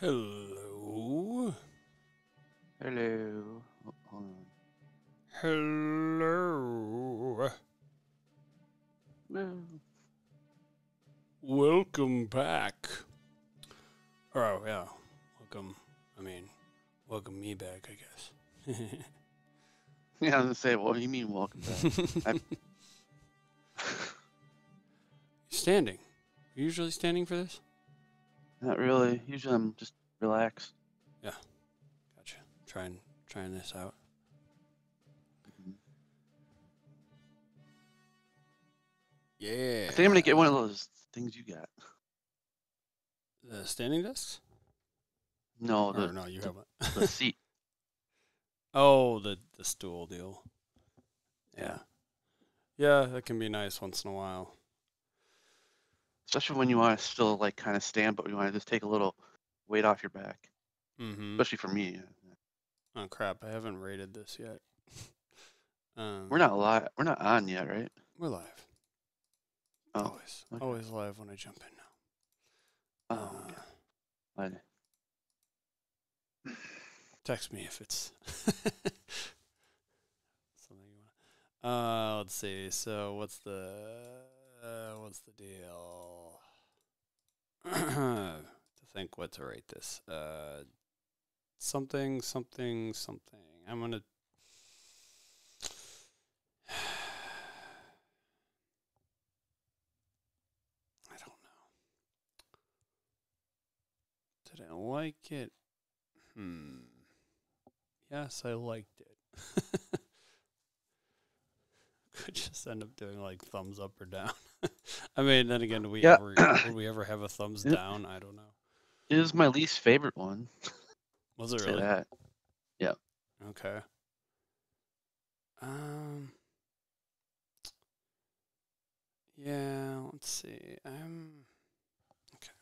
Hello. Hello. Oh, hold on. Hello. Well, Welcome back. Oh, yeah. Welcome me back, I guess. yeah, I was gonna say, what do you mean welcome back? Standing. You usually standing for this? Not really. Usually I'm just relaxed. Yeah. Gotcha. Trying this out. Yeah. I think I'm gonna get one of those things you got. The standing desks? No, Or no, you have the one. seat. Oh, the stool deal. Yeah. Yeah, that can be nice once in a while. Especially when you want to still like kind of stand, but you want to just take a little weight off your back. Mm-hmm. Especially for me. Oh crap! I haven't rated this yet. We're not live. We're not on yet, right? We're live. Oh, Always live when I jump in now. oh, okay. Text me if it's something you want. Let's see. So what's the deal? To think what to rate this. Something. I'm gonna. I don't know. Did I like it? Yes, I liked it. Could just end up doing like thumbs up or down. I mean, then again, would we ever have a thumbs down? I don't know. It is my least favorite one. Was it Say really? that. Yeah. Okay. Yeah, let's see. I'm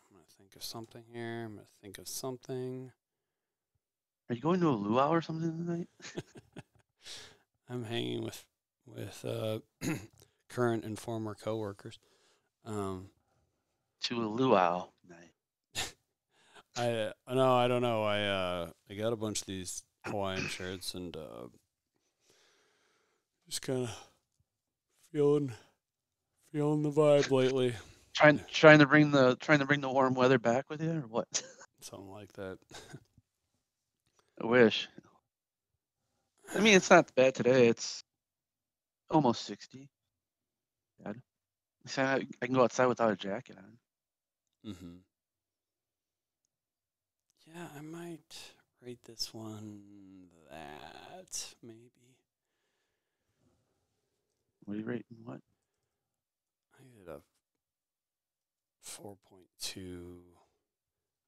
gonna think of something here. Are you going to a luau or something tonight? I'm hanging with current and former coworkers. To a luau night. I don't know. I got a bunch of these Hawaiian shirts and just kind of feeling the vibe lately. Trying to bring the warm weather back with you, or what? Something like that. I wish. I mean, it's not bad today. It's almost 60. Bad. So I can go outside without a jacket on. Mm-hmm. Yeah, I might rate this one that maybe. What are you rating? What? I did a 4.2. I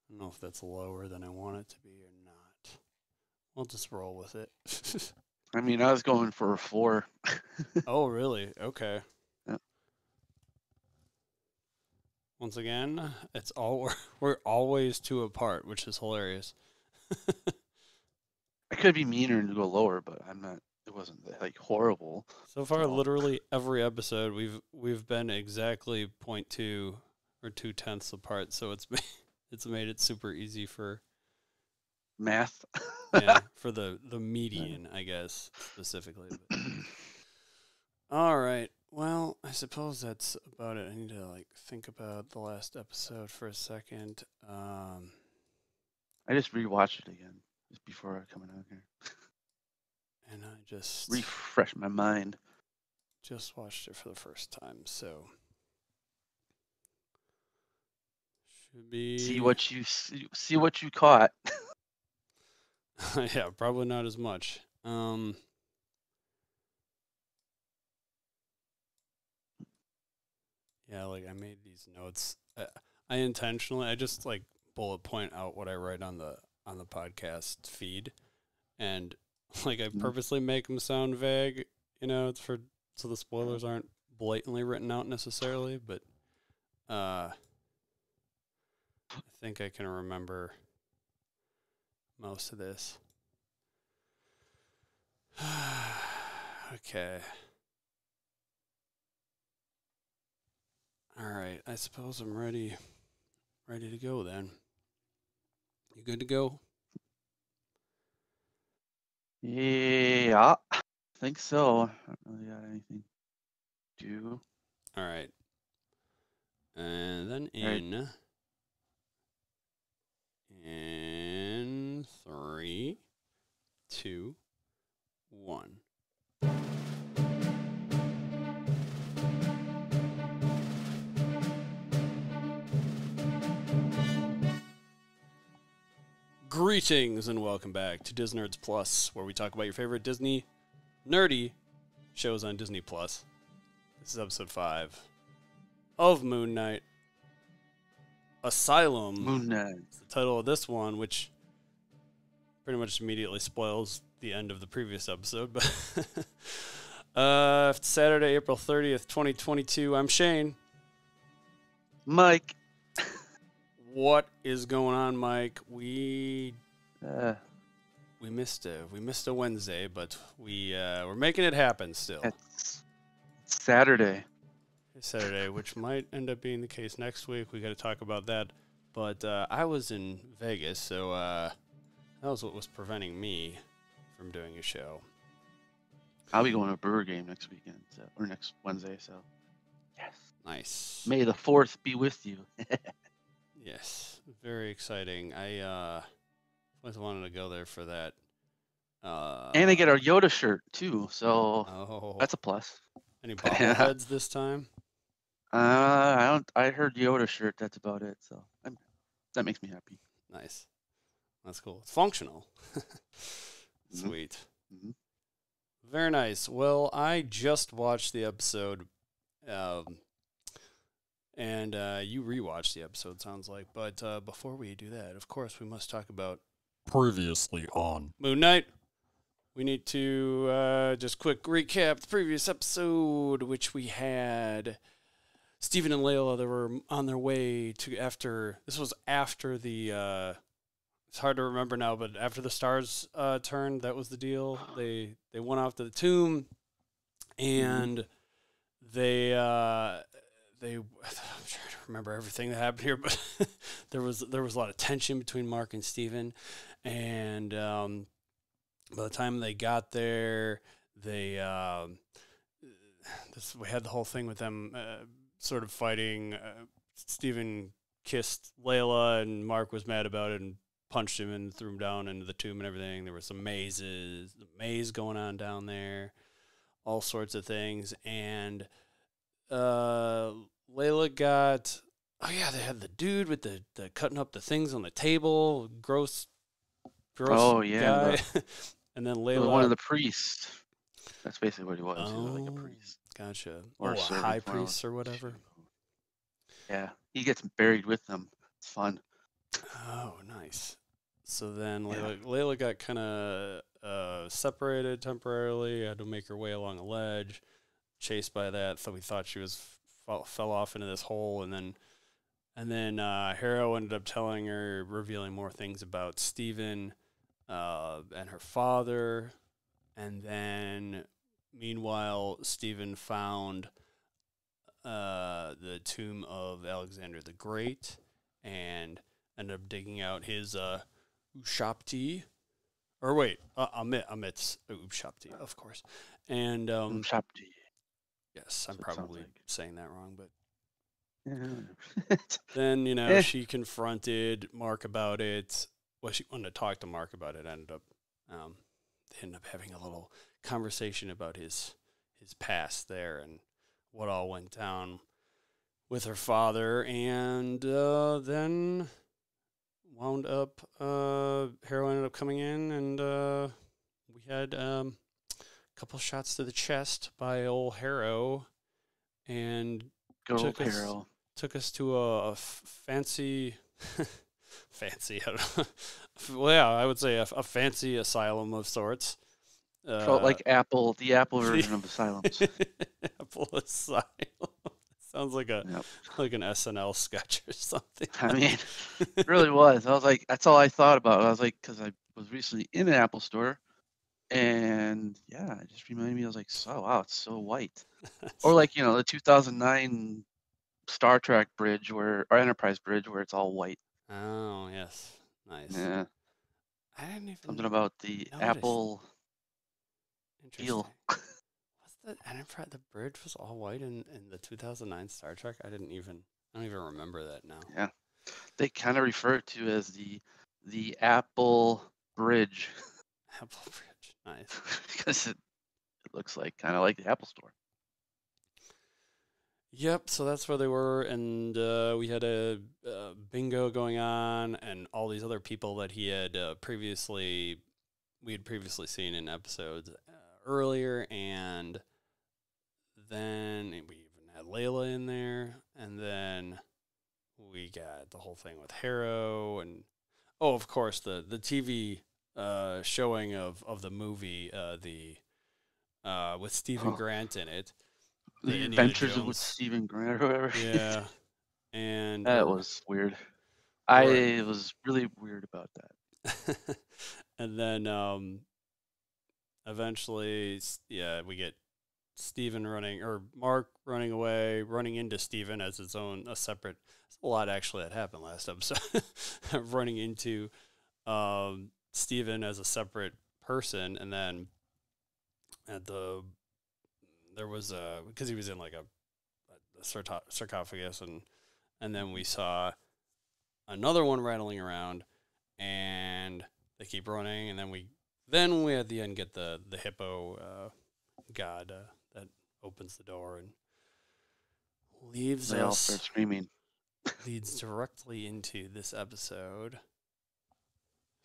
don't know if that's lower than I want it to be or not. I'll just roll with it. I mean, I was going for a 4. Oh, really? Okay. Yeah. Once again, we're always 2 apart, which is hilarious. I could be meaner and go lower, but I'm not. It wasn't like horrible. So far, literally every episode we've been exactly 0.2 or 0.2 apart. So it's made it super easy for Math. yeah, for the median, I guess, specifically. But. All right. Well, I suppose that's about it. I need to think about the last episode for a second. I just rewatched it again just before coming out here. And I just refresh my mind. Just watched it for the first time, so should be see what you caught. yeah, probably not as much. Yeah, I made these notes. I intentionally, I just bullet point out what I write on the podcast feed, and I purposely make them sound vague. It's so the spoilers aren't blatantly written out necessarily, but I think I can remember most of this. Okay. All right. I suppose I'm ready to go then. You good to go? Yeah, I think so. I don't really got anything to do. All right. And then All right. in 3, 2, 1. Greetings and welcome back to Disnerds Plus, where we talk about your favorite Disney nerdy shows on Disney Plus. This is episode 5 of Moon Knight. Asylum Moon Knight. is the title of this one, which pretty much immediately spoils the end of the previous episode. But Saturday, April 30th, 2022. I'm Shane. Mike. What is going on, Mike? We missed a Wednesday, but we're making it happen still. It's Saturday. It's Saturday, which might end up being the case next week. We got to talk about that. But I was in Vegas, so that was what was preventing me from doing a show. I'll be going to a Brewer game next weekend, or next Wednesday. So, yes. Nice. May the 4th be with you. Yes, very exciting. I always wanted to go there for that. And I get our Yoda shirt too, so that's a plus. Any bobbleheads this time? I heard Yoda shirt. That's about it. So that makes me happy. Nice. That's cool. It's functional. Sweet. Mm-hmm. Very nice. Well, I just watched the episode, and you rewatched the episode, sounds like. But before we do that, of course, we must talk about previously on Moon Knight. We need to just quick recap the previous episode, which we had Stephen and Layla. They were on their way to this was after the. It's hard to remember now, but after the stars turned, that was the deal. They went off to the tomb, and they I'm trying to remember everything that happened here, but there was a lot of tension between Mark and Steven, and by the time they got there, we had the whole thing with them sort of fighting. Steven kissed Layla, and Mark was mad about it and punched him and threw him down into the tomb and everything. There were some maze going on down there, all sorts of things. And Layla got, they had the dude with the cutting up the things on the table, gross guy. And then Layla, one of the priests. That's basically what he was. He was like a priest. Gotcha. Or a high priest or whatever. Yeah, he gets buried with them. It's fun. Oh, nice. So then Layla got kind of separated temporarily, had to make her way along a ledge, chased by that. So we thought she fell off into this hole, and then Harrow ended up telling her, revealing more things about Steven and her father. And then, meanwhile, Steven found the tomb of Alexander the Great and ended up digging out his Ushapti, or wait, Amit's Ushapti, of course, and Ushapti. Yes, I'm probably saying that wrong, but yeah. Then she confronted Mark about it. Well, she wanted to talk to Mark about it. They ended up having a little conversation about his past there and what all went down with her father, and then wound up, Harrow ended up coming in, and we had a couple shots to the chest by old Harrow, and took us to a fancy, I don't know. Well, yeah, I would say a fancy asylum of sorts. Felt like the Apple version of Asylums. Apple Asylum. Sounds like an SNL sketch or something. I mean, it really was. I was like, that's all I thought about. I was like, because I was recently in an Apple store, and yeah, it just reminded me. I was like, wow, it's so white. Or like the 2009 Star Trek bridge or Enterprise bridge where it's all white. Oh yes, Nice. Yeah. I didn't even Something about the notice. apple Interesting. peel. What's the Enterprise? The bridge was all white in the 2009 Star Trek. I don't even remember that now. Yeah. They kind of refer to as the apple bridge Apple Bridge. Nice. because it looks like kind of like the Apple Store. Yep, so that's where they were, and we had a bingo going on, and all these other people that we had previously seen in episodes earlier, and then we even had Layla in there, and then we got the whole thing with Harrow, and of course the TV showing of the movie with Stephen Grant in it. The Indiana Adventures with Jones. Stephen Grant or whatever. Yeah. And That was weird. I was really weird about that. and then eventually, we get Steven Mark running away, running into Steven as a separate. There's a lot actually that happened last episode. Running into Steven as a separate person, and then there was because he was in like a sarcophagus, and then we saw another one rattling around, and they keep running, and then we at the end get the hippo god that opens the door and leaves They all start screaming. leads directly into this episode.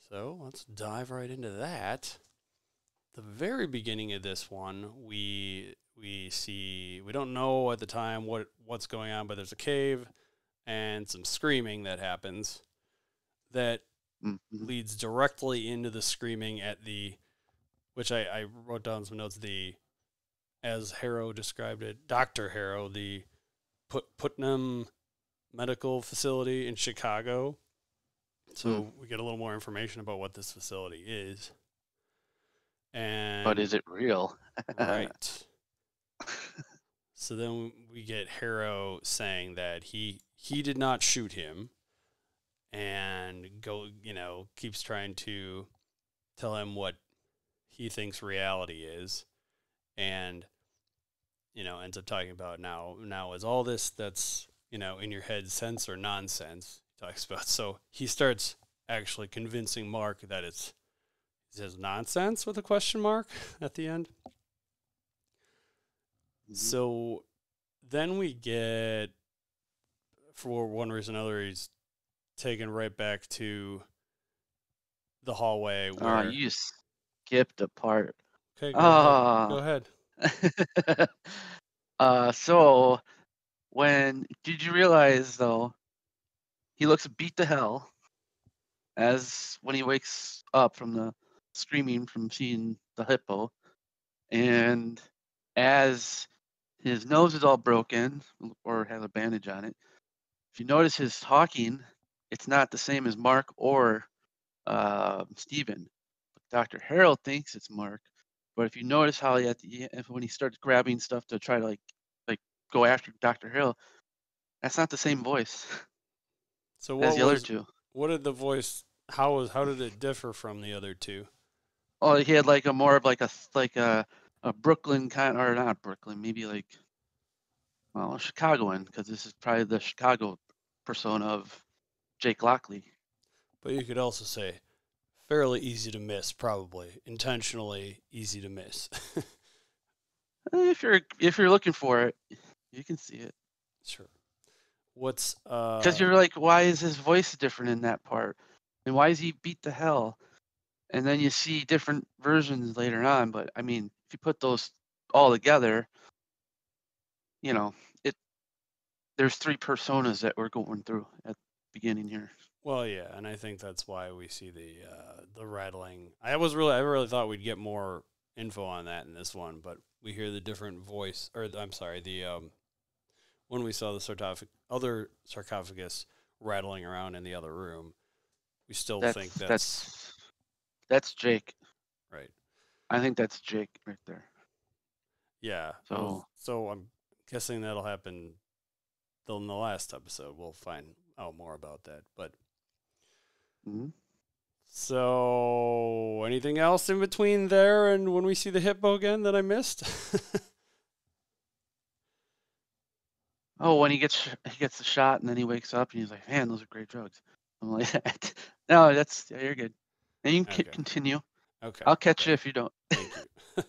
So let's dive right into that. The very beginning of this one, we see, we don't know at the time what's going on, but there's a cave and some screaming that happens that leads directly into the screaming at which I wrote down some notes, as Harrow described it, Dr. Harrow, the Putnam Medical Facility in Chicago. So we get a little more information about what this facility is. But is it real? Right. So then we get Harrow saying that he did not shoot him, and keeps trying to tell him what he thinks reality is, and ends up talking about now is all this that's in your head sense or nonsense, he talks about. So he starts actually convincing Mark that it says nonsense with a question mark at the end. So then we get, for one reason or another, he's taken right back to the hallway where... you skipped a part. Okay, go ahead. So did you realize though, he looks beat to hell as when he wakes up from the screaming from seeing the hippo, and as his nose is all broken or has a bandage on it. If you notice his talking, it's not the same as Mark or Steven. Dr. Harold thinks it's Mark, but if you notice how when he starts grabbing stuff to try to like go after Dr. Harold, that's not the same voice. So as the other two. What did the voice? How did it differ from the other two? Oh, he had like a more of like a Brooklyn kind, or not Brooklyn, maybe like, well, a Chicagoan, because this is probably the Chicago persona of Jake Lockley. But you could also say fairly easy to miss, probably intentionally easy to miss. If you're looking for it, you can see it. Sure. What's because you're like, why is his voice different in that part, and why is he beat to hell? And then you see different versions later on. But I mean, if you put those all together, there's three personas that we're going through at the beginning here. Well, yeah, and I think that's why we see the rattling. I really thought we'd get more info on that in this one, but we hear the different voice, or I'm sorry, when we saw the other sarcophagus rattling around in the other room, we still think that's Jake. Right. I think that's Jake right there. Yeah. So I'm guessing that'll happen in the last episode. We'll find out more about that. But So, anything else in between there and when we see the hippo again that I missed? Oh, when he gets the shot and then he wakes up and he's like, "Man, those are great drugs." I'm like, "No, yeah, you're good." And you can Okay. continue. Okay. I'll catch you Great. if you don't. Thank you.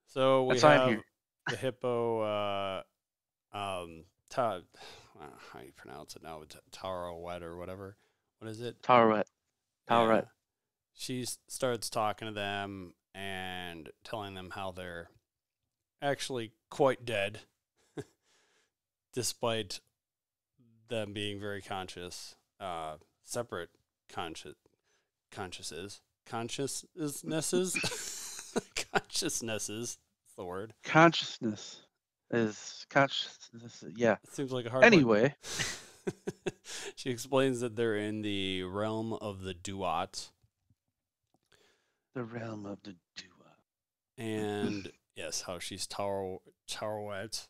So we That's why I'm have here. the hippo, how you pronounce it now? Taro Wet or whatever. What is it? Towerette. Yeah. Towerette. She starts talking to them and telling them how they're actually quite dead, despite them being very conscious, separate consciousnesses, consciousnesses, consciousnesses. That's the word. Consciousness is consciousness. Yeah. It seems like a hard word. Anyway, She explains that they're in the realm of the duat, the realm of the dua. and yes, how she's Towerwet. Towerette.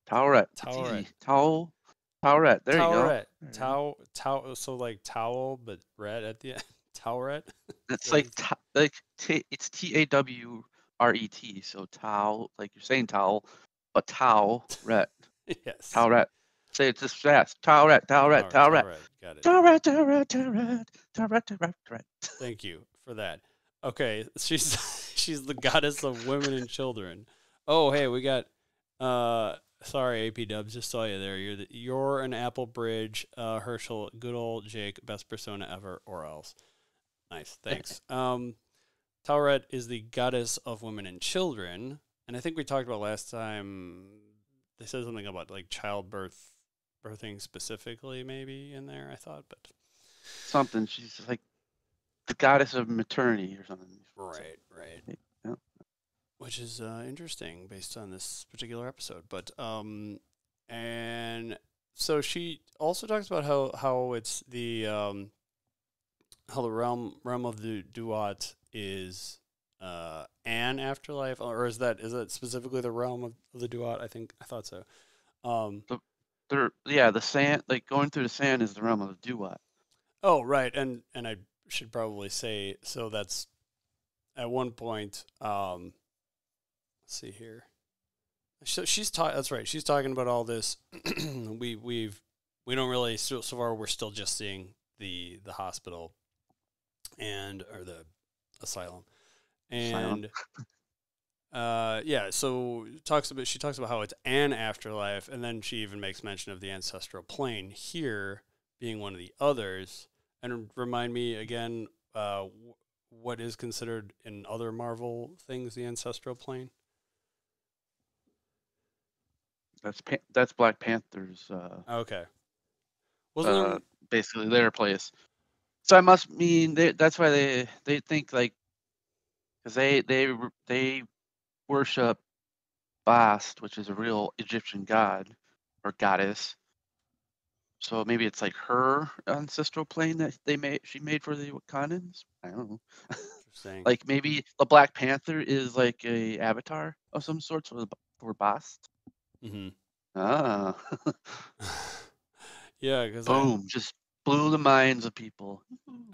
Towerette. It's Towerette. easy. Towerette. There you go. Towerette. So like towel, but red at the end. Towerette. It's So like it's Tawret. So towel, like you're saying towel, but Towerette. yes. Towerette. Say it just fast. Towerette. Towerette. Towerette. Got it. Towerette. Thank you for that. Okay, she's she's the goddess of women and children. Oh, hey, we got sorry, AP Dubs, just saw you there. You're an Apple Bridge, Herschel, good old Jake, best persona ever, or else. Nice, thanks. Tauret is the goddess of women and children, and I think we talked about last time. They said something about like birthing specifically, maybe in there. I thought, but Something. She's like the goddess of maternity or something. right. Yeah. Which is interesting based on this particular episode. But and so she also talks about how it's the how the realm of the duat is an afterlife, or is that specifically the realm of the duat? I thought so. The sand, like going through the sand, is the realm of the duat. Oh, right, and I should probably say so. That's at one point. Let's see here. So she's talking. That's right. She's talking about all this. we don't really so far. We're still just seeing the hospital or the asylum, and yeah. So she talks about how it's an afterlife, and then she even makes mention of the ancestral plane here being one of the others. And remind me again, what is considered in other Marvel things the ancestral plane? That's Black Panther's. Okay. Wasn't there... basically their place. So I must mean that's why they think like because they worship Bast, which is a real Egyptian god or goddess. So maybe it's like her ancestral plane that she made for the Wakandans. I don't know. Interesting. Like maybe the Black Panther is like a avatar of some sort for Bast. Mm-hmm. Ah. Yeah, because Boom! Just blew the minds of people.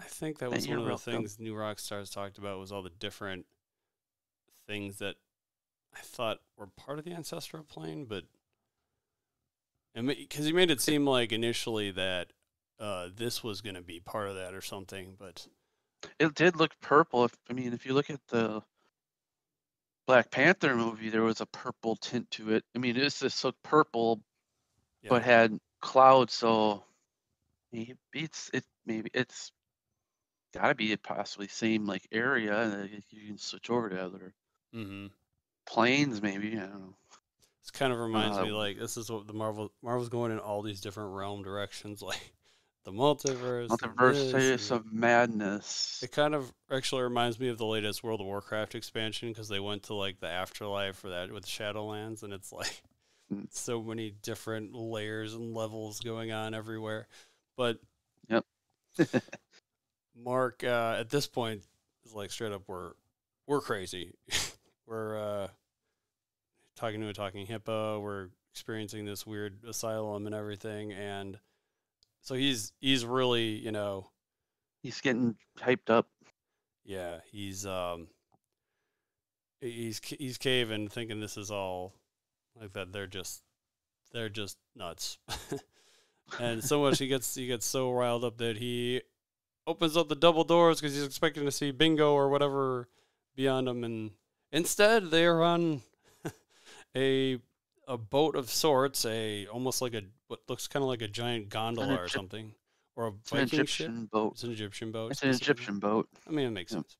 I think that was one of the things New Rockstars talked about was all the different things that I thought were part of the ancestral plane, but because he made it seem like initially that this was going to be part of that or something, but it did look purple. If you look at the Black Panther movie, there was a purple tint to it. This looked purple, but had clouds. So maybe it's got to be possibly same like area. And you can switch over to other planes. Maybe I don't know. This kind of reminds me like this is what the Marvel's going in all these different realm directions, like the multiverse of madness. It kind of actually reminds me of the latest World of Warcraft expansion because they went to like the afterlife for that with Shadowlands, and it's like so many different layers and levels going on everywhere. But yep. Mark at this point is like straight up we're crazy. We're talking to a talking hippo. We're experiencing this weird asylum and everything, and so he's really He's getting hyped up. Yeah, he's caving, thinking this is all like that. They're just nuts. And so much he gets so riled up that he opens up the double doors because he's expecting to see Bingo or whatever beyond him, and instead they are on a boat of sorts, almost like what looks kind of like a giant gondola or something, or a It's an Viking ship. Egyptian boat. It's an Egyptian boat. It's an Egyptian boat. I mean, it makes sense.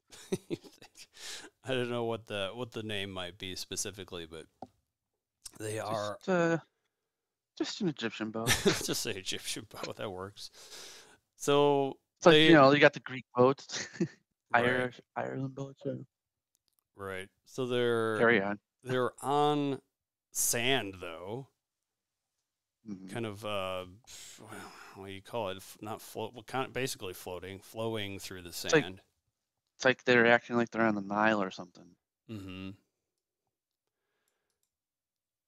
I don't know what the name might be specifically, but they are just an Egyptian boat. just say Egyptian boat. That works. So it's like you got the Greek boats, right. Ireland boats. Right. So they're carry on. They're on sand though. Mm-hmm. Kind of what do you call it? Not float. Well, kind of basically flowing through the sand. It's like they're acting like they're on the Nile or something. Mm-hmm.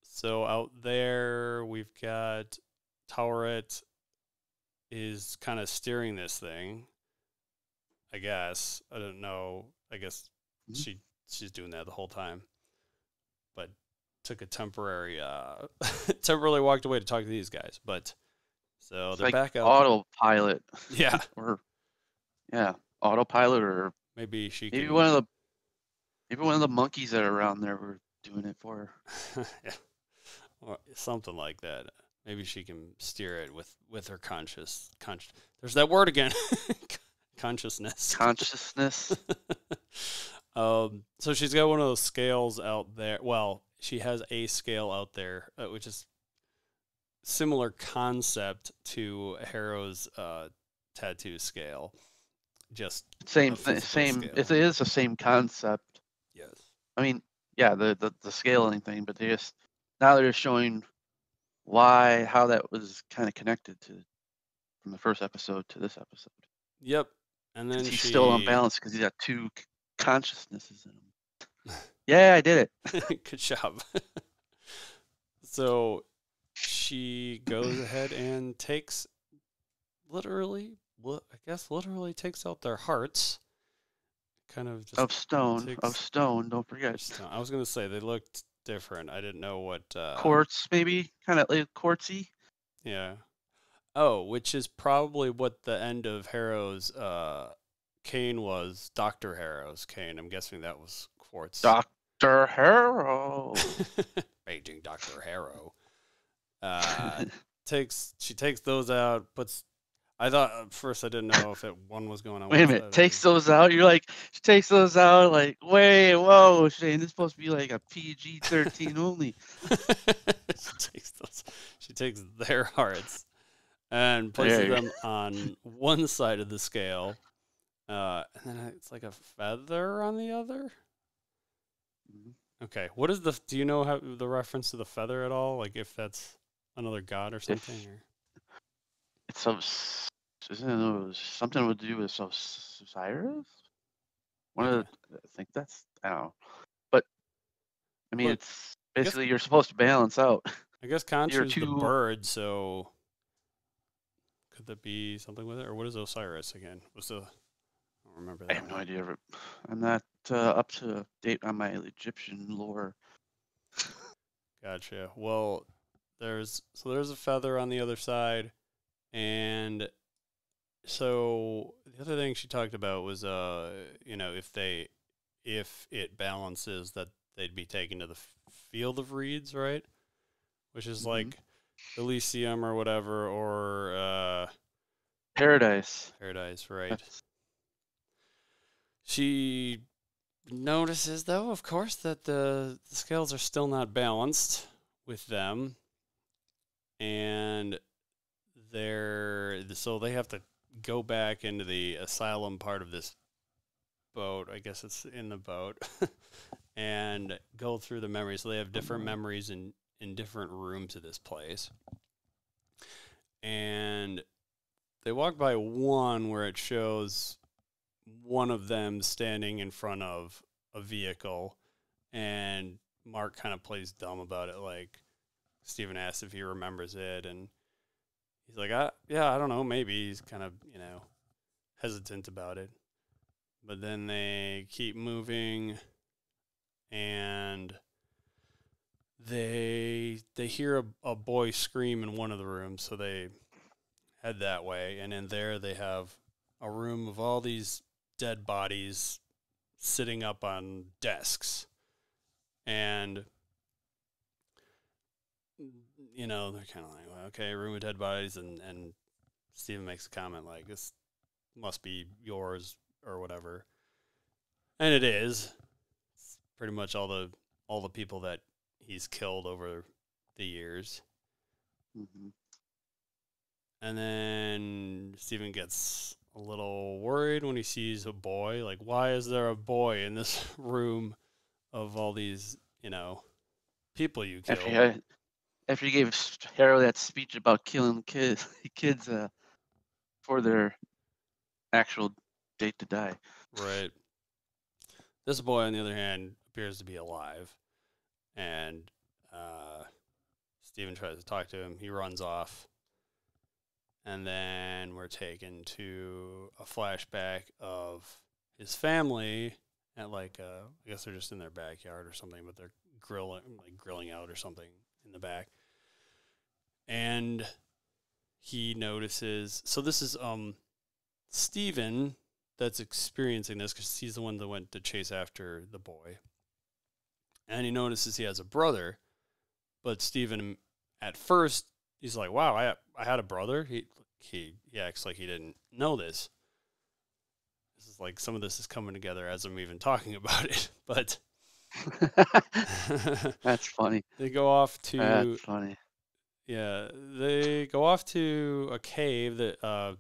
So out there, we've got Tauret is kind of steering this thing. I guess. I don't know. I guess she's doing that the whole time. But took a temporarily walked away to talk to these guys. But so it's they're like back out. Autopilot. Yeah. Autopilot, or maybe one of the monkeys that are around there were doing it for her. Yeah. Or something like that. Maybe she can steer it with her conscious. There's that word again. Consciousness. So she's got one of those scales out there. Well, she has a scale out there, which is similar concept to Harrow's tattoo scale. Just same. It is the same concept. Yes. I mean, yeah, the scaling thing, but they're just showing how that was kind of connected from the first episode to this episode. Yep. And then he's still unbalanced because he's got two consciousnesses in him. Yeah, I did it. Good job. So she goes ahead and literally takes out their hearts. Kind of just of stone. Don't forget. I was gonna say they looked different. I didn't know what quartz, maybe kind of like quartzy. Yeah. Oh, which is probably what the end of Harrow's cane was. Dr. Harrow's cane. I'm guessing that was quartz. Dr. Harrow. Raging Dr. Harrow. She takes those out. I thought at first I didn't know if one was going on. Wait a minute, takes those out. You're like, she takes those out. Like, wait, whoa, Shane, this is supposed to be like a PG-13 only. She takes their hearts and places them on one side of the scale, and then it's like a feather on the other. Okay, what is do you know the reference to the feather at all? Like if that's another god or something? It's something to do with Osiris? I think that's, I don't know. But, I mean, it's basically you're supposed to balance out. I guess Khonshu is the bird, so could that be something with it? Or what is Osiris again? I don't remember that. I have no idea. I'm not up to date on my Egyptian lore. Gotcha. Well, there's a feather on the other side, and so the other thing she talked about was if it balances, that they'd be taken to the field of reeds, right? Which is like Elysium or whatever, or Paradise. Paradise, right? She notices, though, of course, that the scales are still not balanced with them, and so they have to go back into the asylum part of this boat. I guess it's in the boat, and go through the memories. So they have different memories in different rooms of this place, and they walk by one where it shows one of them standing in front of a vehicle, and Mark kind of plays dumb about it. Like Steven asks if he remembers it, and he's like, I don't know, maybe. He's kind of, hesitant about it. But then they keep moving, and they hear a boy scream in one of the rooms, so they head that way. And in there, they have a room of all these dead bodies sitting up on desks. And, you know, they're kind of like, well, okay, room of dead bodies. And Steven makes a comment like, this must be yours or whatever. And it is. It's pretty much all the people that he's killed over the years. Mm-hmm. And then Steven gets a little worried when he sees a boy. Like, why is there a boy in this room of all these, you know, people you killed? After he gave Harold that speech about killing kids for their actual date to die. Right. This boy, on the other hand, appears to be alive. And Steven tries to talk to him. He runs off. And then we're taken to a flashback of his family at like I guess they're just in their backyard or something, but they're grilling out or something in the back. And he notices, so this is Steven that's experiencing this because he's the one that went to chase after the boy. And he notices he has a brother, but Steven at first he's like, wow, I had a brother. He acts like he didn't know this. This is like some of this is coming together as I'm even talking about it. But That's funny. They go off to That's funny. Yeah, they go off to a cave that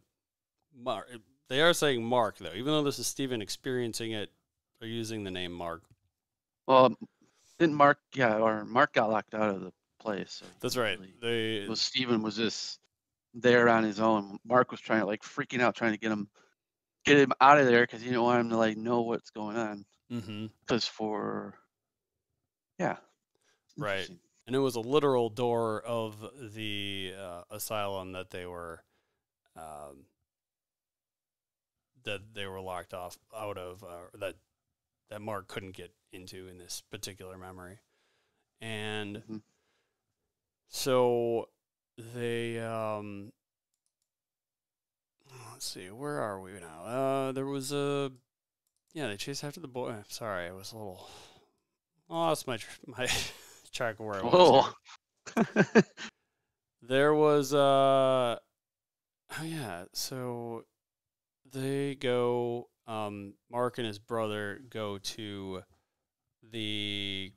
Mark. They are saying Mark though, even though this is Steven experiencing it. They're using the name Mark. Well, didn't Mark? Yeah, or Mark got locked out of the place. So That's right. Steven was just there on his own. Mark was trying to freaking out, trying to get him out of there because he didn't want him to know what's going on. Mm-hmm. Because right, and it was a literal door of the asylum that they were locked out of, that Mark couldn't get into in this particular memory, and so they let's see, where are we now? There was they chased after the boy. I'm sorry, I was a little lost my track of where I was. There was so they go, Mark and his brother go to a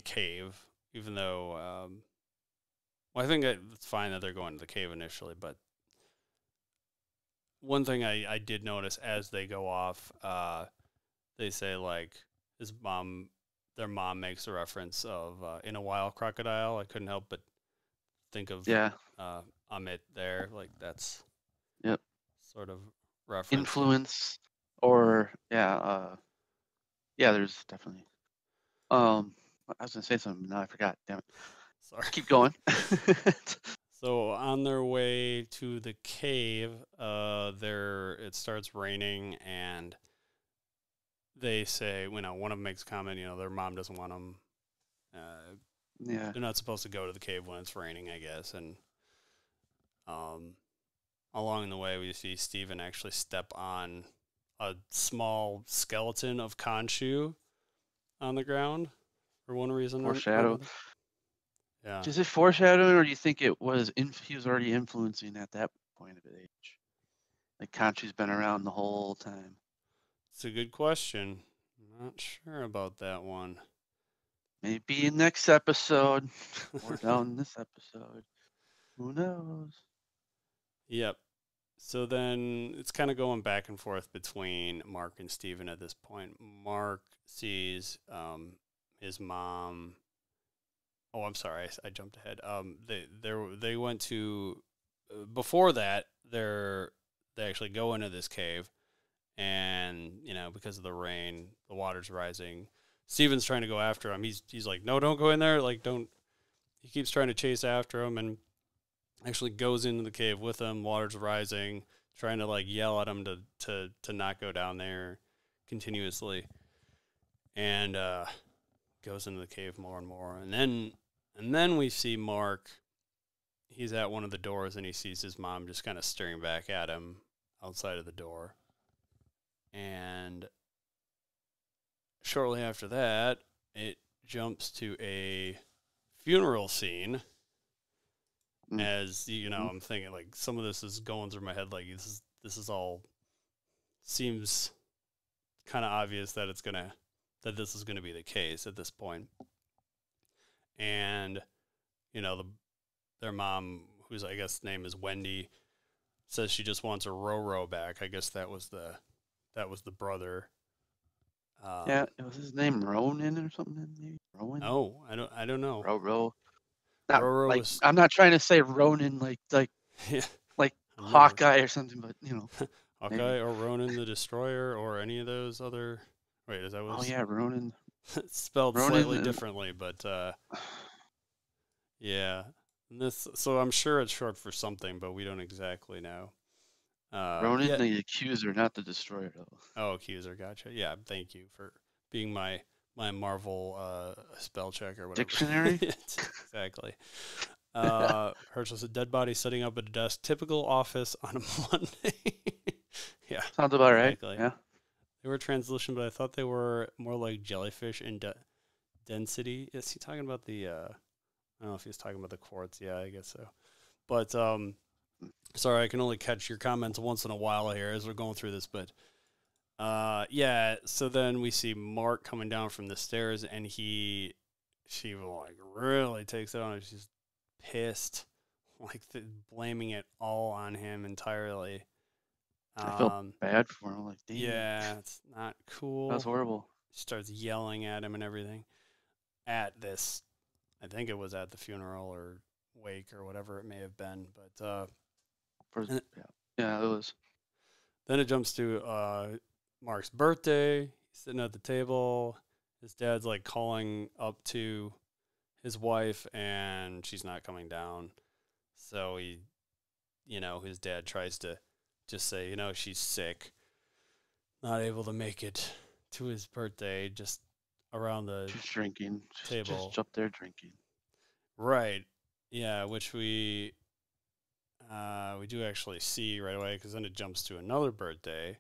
cave, even though I think it's fine that they're going to the cave initially, but one thing I did notice as they go off, they say like their mom makes a reference of in a wild crocodile. I couldn't help but think of Amit there, like that's sort of reference influence, or there's definitely I was gonna say something, now I forgot, damn it. Sorry. Keep going. So on their way to the cave, it starts raining, and they say, one of them makes a comment, their mom doesn't want them. They're not supposed to go to the cave when it's raining, I guess. And along the way, we see Steven actually step on a small skeleton of Khonshu on the ground for one reason. Foreshadow. Yeah. Is it foreshadowing, or do you think it was he was already influencing at that point of age? Like Khonshu's been around the whole time. It's a good question. I'm not sure about that one. Maybe in next episode or down this episode. Who knows? Yep. So then it's kind of going back and forth between Mark and Steven at this point. Mark sees his mom. Oh, I'm sorry, I jumped ahead. They went to before that. They actually go into this cave, and because of the rain, the water's rising. Steven's trying to go after him. He's like, no, don't go in there. Like, don't. He keeps trying to chase after him, and actually goes into the cave with him. Water's rising. trying to like yell at him to not go down there continuously, and goes into the cave more and more, and then we see Mark. He's at one of the doors and he sees his mom just kind of staring back at him outside of the door, and shortly after that, it jumps to a funeral scene. As you know, I'm thinking like some of this is going through my head. Like this is all seems kind of obvious that this is gonna be the case at this point. And you know, their mom, whose I guess name is Wendy, says she just wants her Roro back. I guess that was the brother. Yeah, was his name Ronan or something? Maybe Rowan. No, I don't know. Roro. Roro Like, was, I'm not trying to say Ronan like yeah, like Hawkeye or something, but you know. Hawkeye maybe. or Ronan the Destroyer or any of those other. Wait, is that what? Oh yeah, Ronan. Spelled Ronan slightly differently, but yeah. So I'm sure it's short for something, but we don't exactly know. Ronan the Accuser, not the Destroyer, though. Oh, Accuser, gotcha. Yeah, thank you for being my Marvel spell check or whatever. Dictionary? Exactly. Herschel said, dead body sitting up at a desk, typical office on a Monday. Yeah. Sounds about exactly. right. Yeah. They were translucent, but I thought they were more like jellyfish in density. Is he talking about the, I don't know if he's talking about the quartz. Yeah, I guess so. But, sorry, I can only catch your comments once in a while here as we're going through this, but yeah, so then we see Mark coming down from the stairs, and she like really takes it on her. She's pissed, like blaming it all on him entirely. I felt bad for him. Like, damn. Yeah, it's not cool. That's horrible. She starts yelling at him and everything at this. I think it was at the funeral or wake or whatever it may have been, but yeah, it was. Then it jumps to Mark's birthday. He's sitting at the table. His dad's like calling up to his wife, and she's not coming down. So his dad tries to just say, she's sick, not able to make it to his birthday, just around the She's drinking. table. Just up there drinking. Right. Yeah, which we do actually see right away, because then it jumps to another birthday,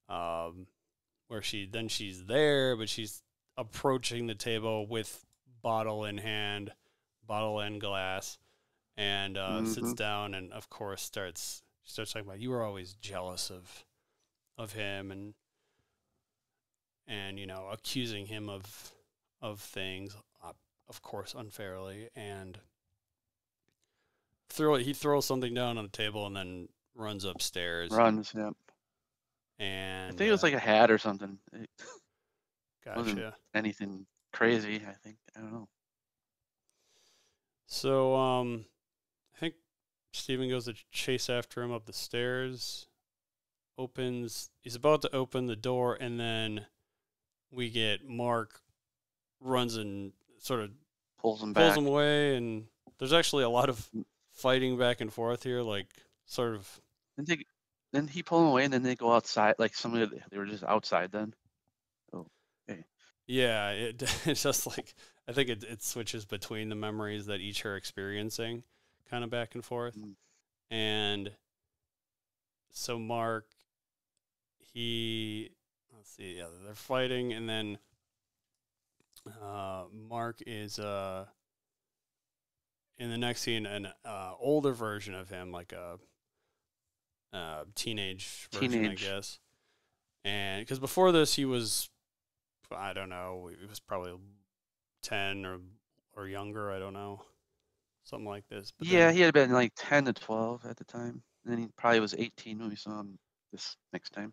where she's there, but she's approaching the table with bottle in hand, bottle and glass, and sits down, and of course starts talking about, you were always jealous of him, and accusing him of things, of course unfairly, and he throws something down on the table and then runs upstairs. Yep. And I think it was like a hat or something. It gotcha. wasn't anything crazy, I think. I don't know. So I think Steven goes to chase after him up the stairs. He's about to open the door, and then we get Mark runs and sort of pulls him away, and there's actually a lot of fighting back and forth here, like sort of. Then he pulled him away, and then they go outside. Like they were just outside then. Oh, okay. Yeah, it's just like, I think it switches between the memories that each are experiencing, kind of back and forth. And so Mark, let's see, yeah, they're fighting, and then Mark is in the next scene an older version of him, like a teenage version, I guess. And because before this he was, I don't know, he was probably 10 or younger, I don't know, something like this. But yeah, he had been like 10 to 12 at the time. And then he probably was 18 when we saw him this next time.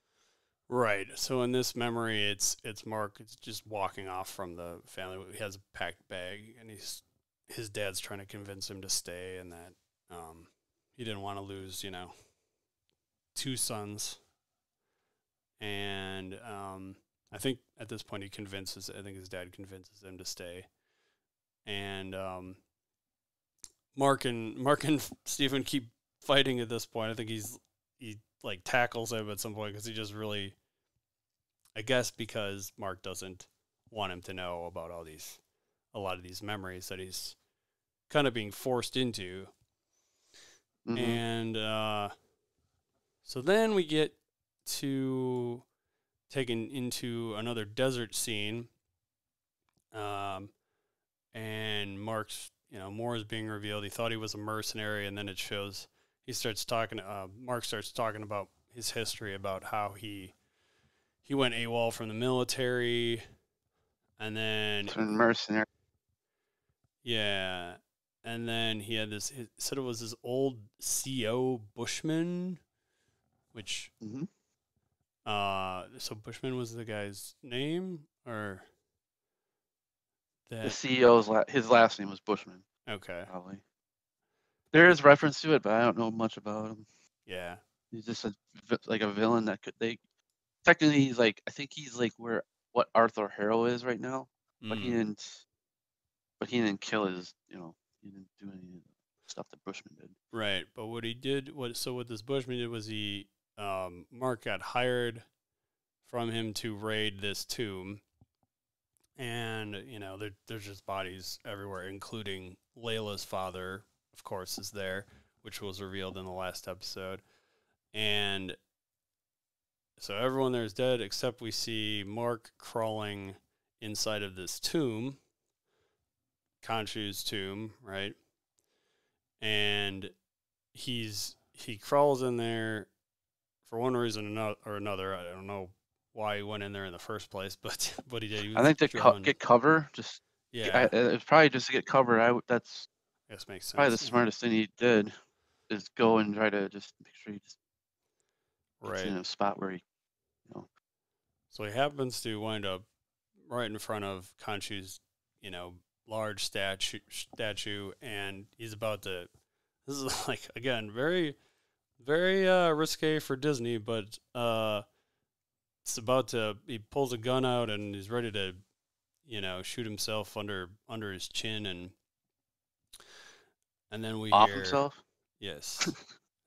Right. So in this memory, it's Mark. It's just walking off from the family. He has a packed bag, and his dad's trying to convince him to stay, and that he didn't want to lose, 2 sons. And I think at this point I think his dad convinces him to stay. And Mark and Stephen keep fighting at this point. I think he's like tackles him at some point because he just really, I guess because Mark doesn't want him to know about a lot of these memories that he's kind of being forced into. Mm-hmm. And so then we get to taken into another desert scene. And Mark's, more is being revealed. He thought he was a mercenary, and then it shows Mark starts talking about his history, about how he went AWOL from the military, and then Turned mercenary. yeah, and then he had this. He said it was his old CO Bushman, which Mm-hmm. so Bushman was the guy's name, or that The CEO's his last name was Bushman. okay, Probably. There is reference to it, but I don't know much about him. yeah, He's just like a villain that technically he's like, I think he's like what Arthur Harrow is right now, but he didn't kill his, he didn't do any of the stuff that Bushman did. right. But what this Bushman did was Mark got hired from him to raid this tomb, and there's just bodies everywhere, including Layla's father, of course, is there, which was revealed in the last episode, and so everyone there is dead except we see Mark crawling inside of this tomb, Khonshu's tomb, right? And he crawls in there for one reason or another. I don't know why he went in there in the first place, but he did. I think to get cover, just it's probably just to get cover. That's makes sense. probably the smartest thing he did is go and try to just make sure he just gets in a spot where he, So he happens to wind up right in front of Khonshu's, large statue, and he's about to. This is like, again, very, very risque for Disney, but it's about to. He pulls a gun out and he's ready to, shoot himself under his chin, and then we off hear himself. Yes,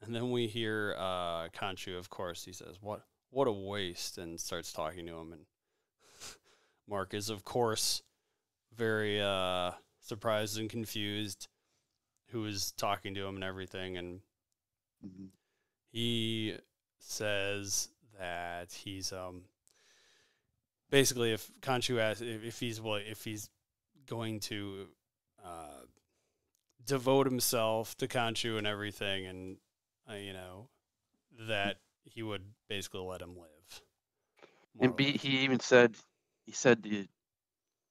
and then we hear Khonshu. Of course, he says, "What a waste," and starts talking to him, and Mark is, of course, very surprised and confused who is talking to him and everything, and he says that he's basically, if Khonshu asks if he's going to devote himself to Khonshu and everything, and that he would basically let him live. And he even said,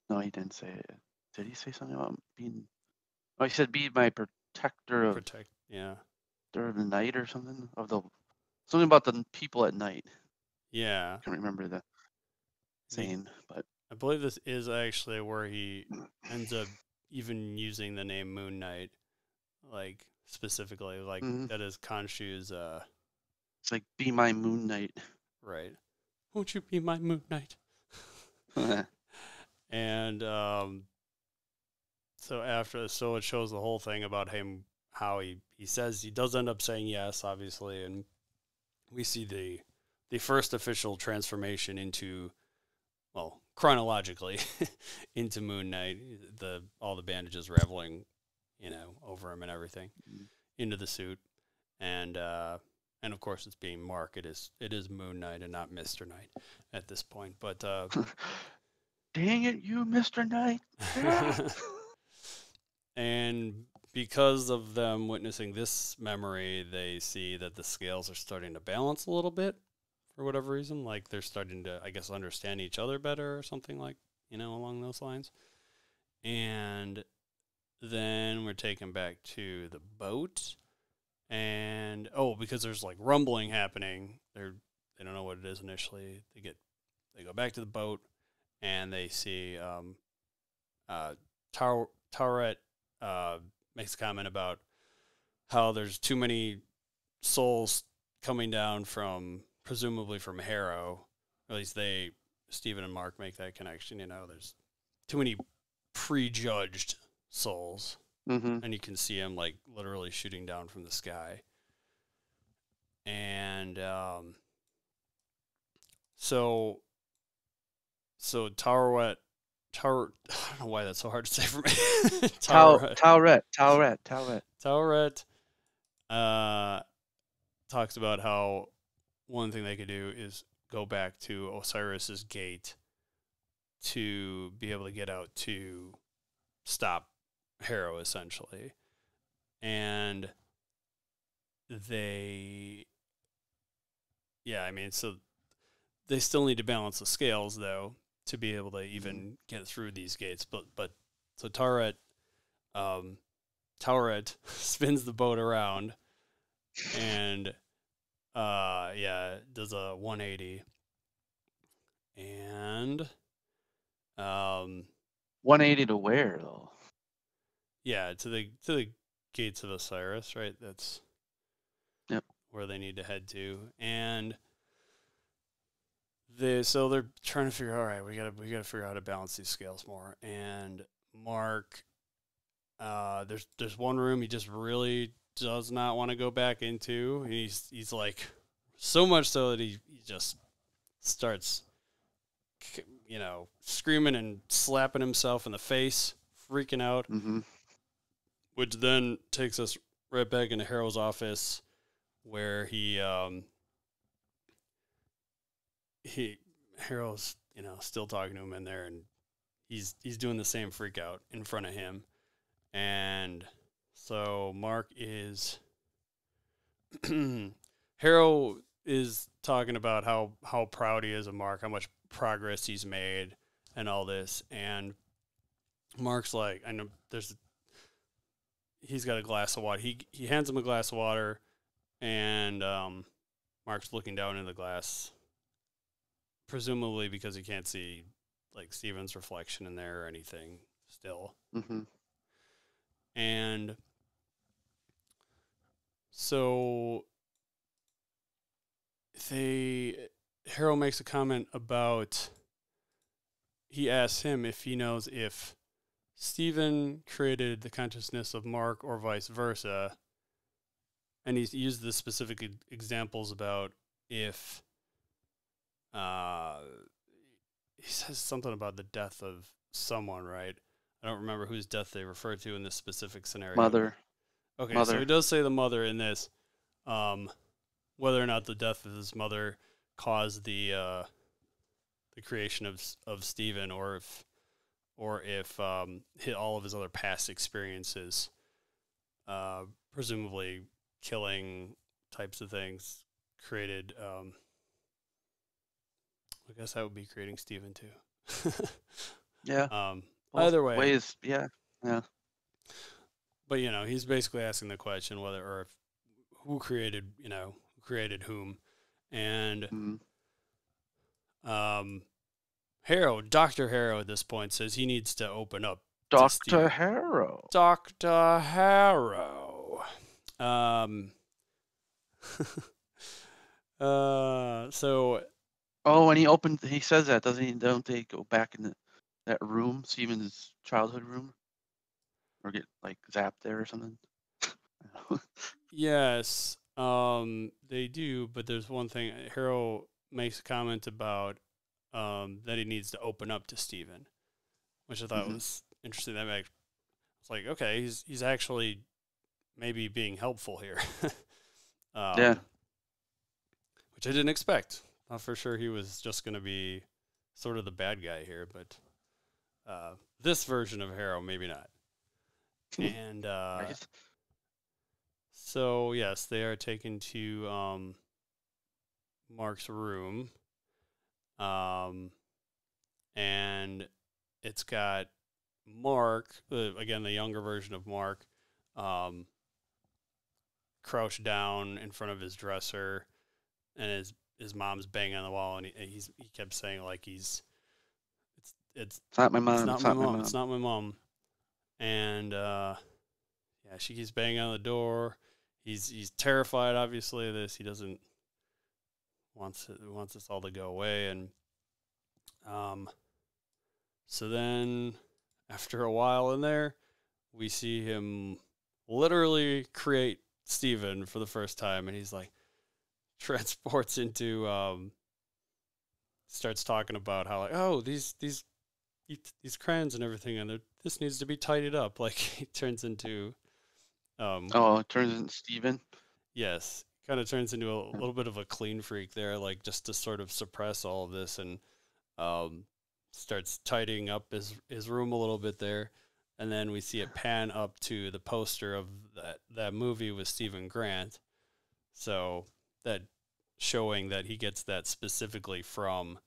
no, he didn't say it. Did he say something about being? Oh, he said, "Be my protector of during the night," or something something about the people at night. Yeah, I can't remember the saying, but I believe this is actually where he ends up even using the name Moon Knight, like specifically, like that is Khonshu's. It's like, "Be my Moon Knight." Right. Won't you be my Moon Knight? And so it shows the whole thing about him, how he says he does end up saying yes, obviously, and we see the first official transformation into, well, chronologically into Moon Knight, all the bandages raveling, over him and everything, into the suit, and of course it's being Mark. It is Moon Knight and not Mr. Knight at this point, but dang it, you Mr. Knight. And because of them witnessing this memory, they see that the scales are starting to balance a little bit for whatever reason. Like they're starting to, I guess, understand each other better or something like, along those lines. And then we're taken back to the boat. And, because there's like rumbling happening. They don't know what it is initially. They go back to the boat and they see Tauret makes a comment about how there's too many souls coming down presumably from Harrow. At least Stephen and Mark make that connection. There's too many prejudged souls, and you can see him like literally shooting down from the sky. And so Tower, I don't know why that's so hard to say for me. Towerette talks about how one thing they could do is go back to Osiris's gate to be able to get out to stop Harrow, essentially. And so they still need to balance the scales, though, to be able to even get through these gates. So Towerette spins the boat around and does a 180. And 180 to where though? Yeah, to the gates of Osiris, right? That's where they need to head to. And they're trying to figure out, all right, we gotta figure out how to balance these scales more. And Mark, there's one room he just really does not want to go back into. He's like, so much so that he just starts, screaming and slapping himself in the face, freaking out. Mm-hmm. Which then takes us right back into Harrow's office, where Harrow's still talking to him in there, and he's doing the same freak out in front of him. And so Mark is Harrow is talking about how proud he is of Mark, how much progress he's made and all this. And Mark's like, I know he's got a glass of water. He hands him a glass of water, and Mark's looking down in the glass, presumably because he can't see like Steven's reflection in there or anything still. Mm-hmm. And so Harrow makes a comment about, he asks him if he knows if Steven created the consciousness of Mark or vice versa. And he's used the specific examples about if he says something about the death of someone, right? I don't remember whose death they refer to in this specific scenario. Mother. Okay, mother. So he does say the mother in this. Whether or not the death of his mother caused the creation of Steven, or if all of his other past experiences, presumably killing types of things, created. I guess that would be creating Steven too. Yeah. Either way. Ways, yeah. But he's basically asking the question whether who created whom, and Dr. Harrow at this point says he needs to open up. Dr. Harrow. Dr. Harrow. So. Oh, when he says that, doesn't he? Don't they go back in that room, Steven's childhood room, or get like zapped there or something? Yes, they do. But there's one thing. Harrow makes a comment about that he needs to open up to Steven, which I thought was interesting. That it's like, okay, he's actually maybe being helpful here. Yeah. Which I didn't expect. Thought for sure he was just going to be sort of the bad guy here, but this version of Harrow, maybe not. And Right. so, yes, they are taken to Mark's room. And it's got Mark, again, the younger version of Mark, crouched down in front of his dresser, and his mom's banging on the wall, and he kept saying like it's not my mom. It's not my mom. It's not my mom. And she keeps banging on the door. He's terrified, obviously, of this. He doesn't wants this all to go away, and so then after a while in there, we see him literally create Steven for the first time, and he's like, transports into starts talking about how like, oh, these crayons and everything, and this needs to be tidied up. Like he turns into it turns into Steven. yes, kind of turns into a little bit of a clean freak there, like just to sort of suppress all of this, and starts tidying up his room a little bit there. And then we see it pan up to the poster of that movie with Stephen Grant. So that showing that he gets that specifically from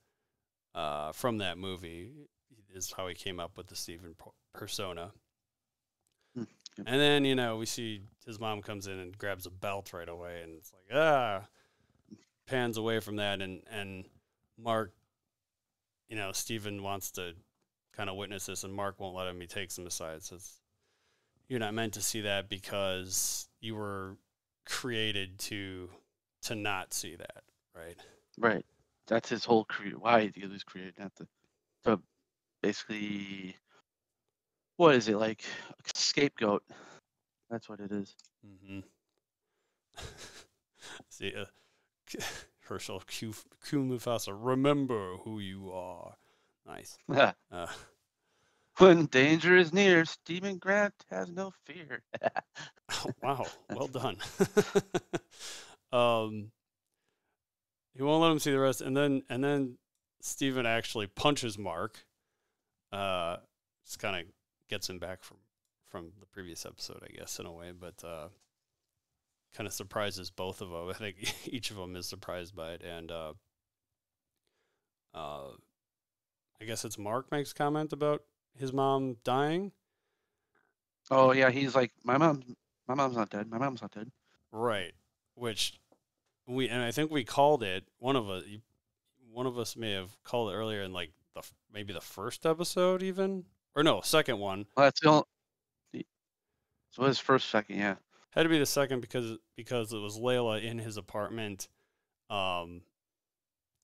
that movie is how he came up with the Stephen persona. Hmm. And then, we see his mom comes in and grabs a belt right away, and it's like, pans away from that, and Mark, Stephen wants to kind of witness this, and Mark won't let him. He takes him aside, says, "You're not meant to see that because you were created to not see that, right?" Right. That's his whole why he was created, not to basically, what is it, like a scapegoat? That's what it is. Mm-hmm. See, Herschel Q Mufasa, remember who you are. Nice. When danger is near, Stephen Grant has no fear. Wow, well done. He won't let him see the rest, and then Stephen actually punches Mark. Just kind of gets him back from the previous episode, I guess, in a way, but kind of surprises both of them. I think each of them is surprised by it, and I guess it's Mark makes comment about his mom dying. Oh yeah, he's like, my mom's not dead. My mom's not dead. Right, which and I think we called it. One of us may have called it earlier in like maybe the first episode, even, or no, second one. Well, that's the only. So his first, second, yeah. Had to be the second because it was Layla in his apartment, and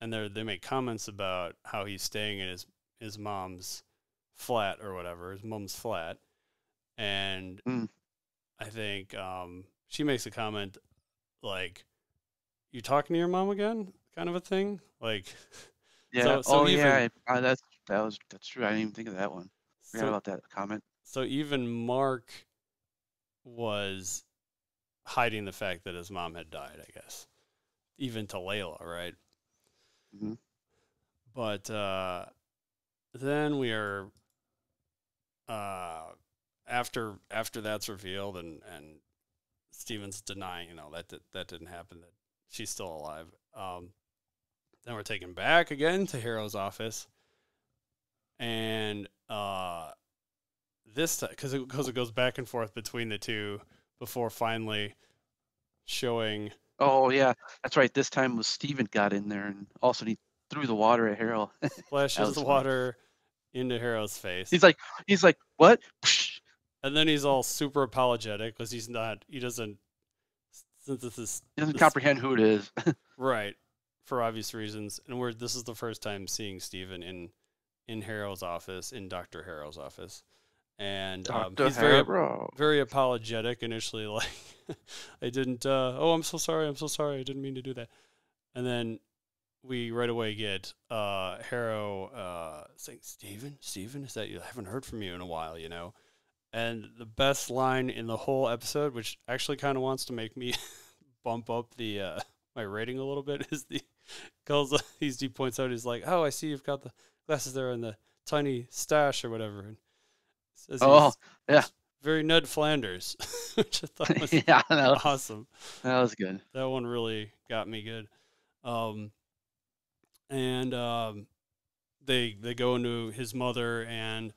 they make comments about how he's staying in his mom's flat or whatever, his mom's flat, and I think she makes a comment like, "You talking to your mom again?" kind of a thing, like. Yeah. Yeah. That's true. I didn't even think of that one. Forgot about that comment. So even Mark was hiding the fact that his mom had died, I guess, even to Layla, right? Mm-hmm. But then we are after that's revealed, and Steven's denying, that didn't happen, that she's still alive. Then we're taken back again to Harrow's office, and this time, because it goes back and forth between the two before finally showing. Oh yeah, that's right. This time was Steven got in there, and also he threw the water at Harrow. Splashes the water into Harrow's face. He's like, what? And then he's all super apologetic because he doesn't comprehend who it is. Right, for obvious reasons. And this is the first time seeing Steven in Harrow's office, in Dr. Harrow's office. And he's very apologetic initially, like, I didn't, I'm so sorry, I didn't mean to do that. And then we right away get Harrow saying, Steven, is that you? I haven't heard from you in a while, And the best line in the whole episode, which actually kind of wants to make me bump up the my rating a little bit, is he points out, he's like, "Oh, I see you've got the glasses there and the tiny stash or whatever." And says yeah, very Ned Flanders, which I thought was awesome. That was good. That one really got me good. They go into his mother, and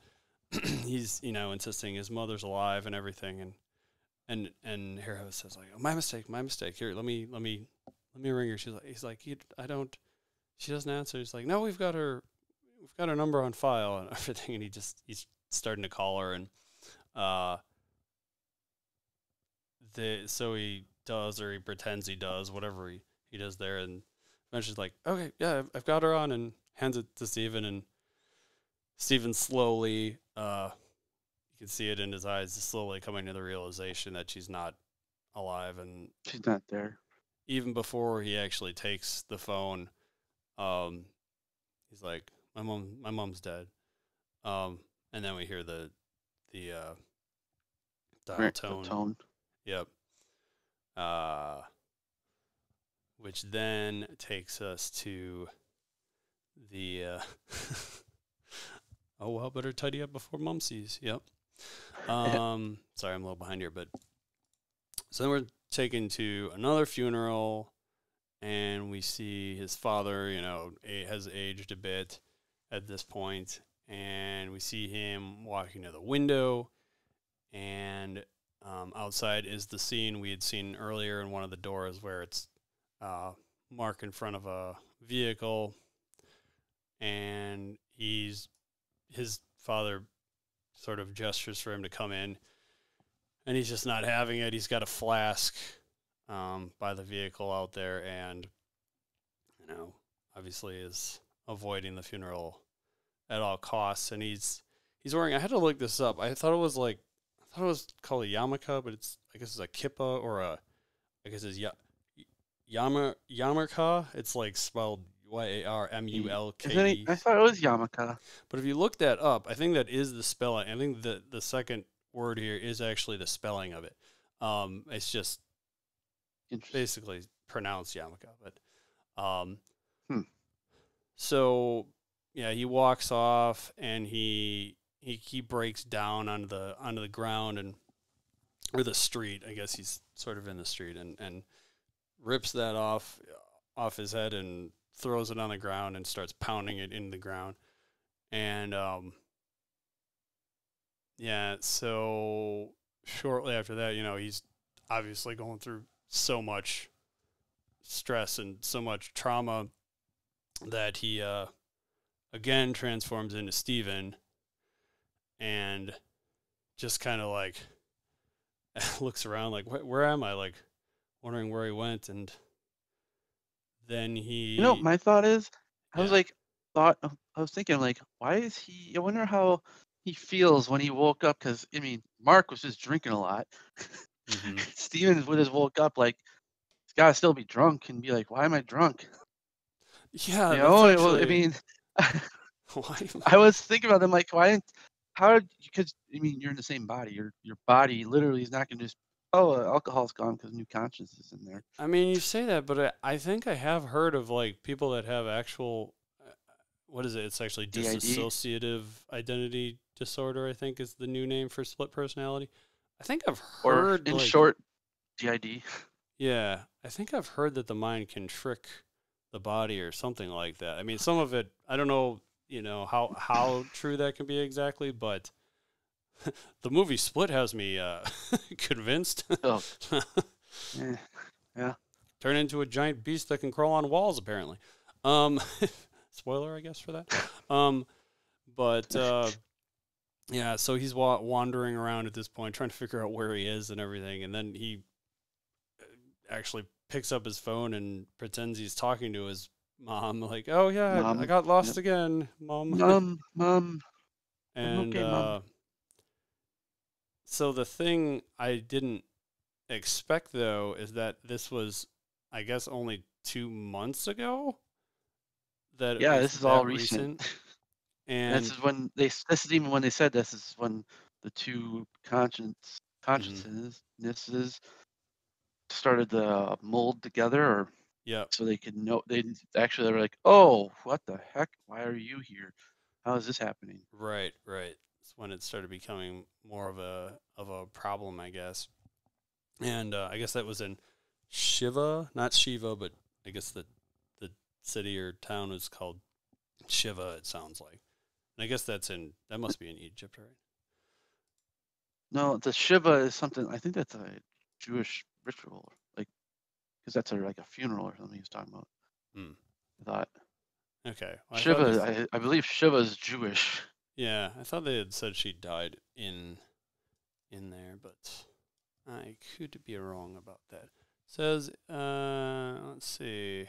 he's insisting his mother's alive and everything, and Harrow says like, oh, my mistake. Here, let me ring her. He's like, she doesn't answer. He's like, no, we've got her number on file and everything, and he's starting to call her, and so he does, or he pretends he does, whatever he does there, and eventually she's like, okay, yeah, I've got her on, and hands it to Steven, and Steven slowly, you can see it in his eyes, slowly coming to the realization that she's not alive, and she's not there. even before he actually takes the phone, he's like, my mom's dead. And then we hear the dial tone. The tone. Yep. Which then takes us to the oh well, better tidy up before mom sees. Yep. Sorry, I'm a little behind here, but so then we're taken to another funeral, and we see his father, has aged a bit at this point, and we see him walking to the window, and outside is the scene we had seen earlier in one of the doors where it's Mark in front of a vehicle, and his father sort of gestures for him to come in, and he's just not having it. He's got a flask by the vehicle out there, and obviously is avoiding the funeral at all costs. And he's wearing, I had to look this up, I thought it was called a yarmulke, but I guess it's a kippa, or I guess it's yarmulke. It's like spelled Yarmulke. I thought it was yarmulke. But if you look that up, I think that is the spelling. I think the second word here is actually the spelling of it. It's just basically pronounced yarmulke. But so yeah, he walks off, and he breaks down onto the ground or the street. I guess he's sort of in the street, and rips that off his head and throws it on the ground and starts pounding it into the ground. And so shortly after that, he's obviously going through so much stress and so much trauma that he again transforms into Steven, and just kind of like looks around like, where am I? Like, wondering where he went. And then he... my thought is, I was thinking, like, why is he... I wonder how he feels when he woke up, because, Mark was just drinking a lot. Mm-hmm. Steven would have woke up, like, he's got to still be drunk and be like, why am I drunk? Yeah, actually... I was thinking about them, like, because, you're in the same body. Your body literally is not going to just, alcohol's gone because new conscience is in there. You say that, but I think I have heard of, like, people that have actual, what is it? It's actually dissociative identity disorder, I think is the new name for split personality. I think I've heard... Or, in short, DID. Yeah, I think I've heard that the mind can trick the body or something like that. Some of it, I don't know, how true that can be exactly, but the movie Split has me convinced. Oh. Yeah. Turn into a giant beast that can crawl on walls, apparently. Spoiler, I guess, for that. Yeah, so he's wandering around at this point, trying to figure out where he is and everything, and then he actually picks up his phone and pretends he's talking to his mom, like, oh yeah, Mom. I got lost again, Mom. Mom. And okay, Mom. So the thing I didn't expect, though, is that this was, I guess, only 2 months ago. This is all recent. And this is even when they said this is when the two consciousnesses started to mold together, or so they could know. They were like, oh, what the heck? Why are you here? How is this happening? Right. It's when it started becoming more of a problem, I guess. And I guess that was in Shiva, not Shiva, but I guess the city or town is called Shiva, it sounds like. And I guess that must be in Egypt, right? No, the Shiva is something, I think that's a Jewish ritual, like, because that's like a funeral or something he was talking about. I thought. Okay. Well, Shiva, I believe Shiva is Jewish. Yeah, I thought they had said she died in there, but I could be wrong about that. It says, let's see.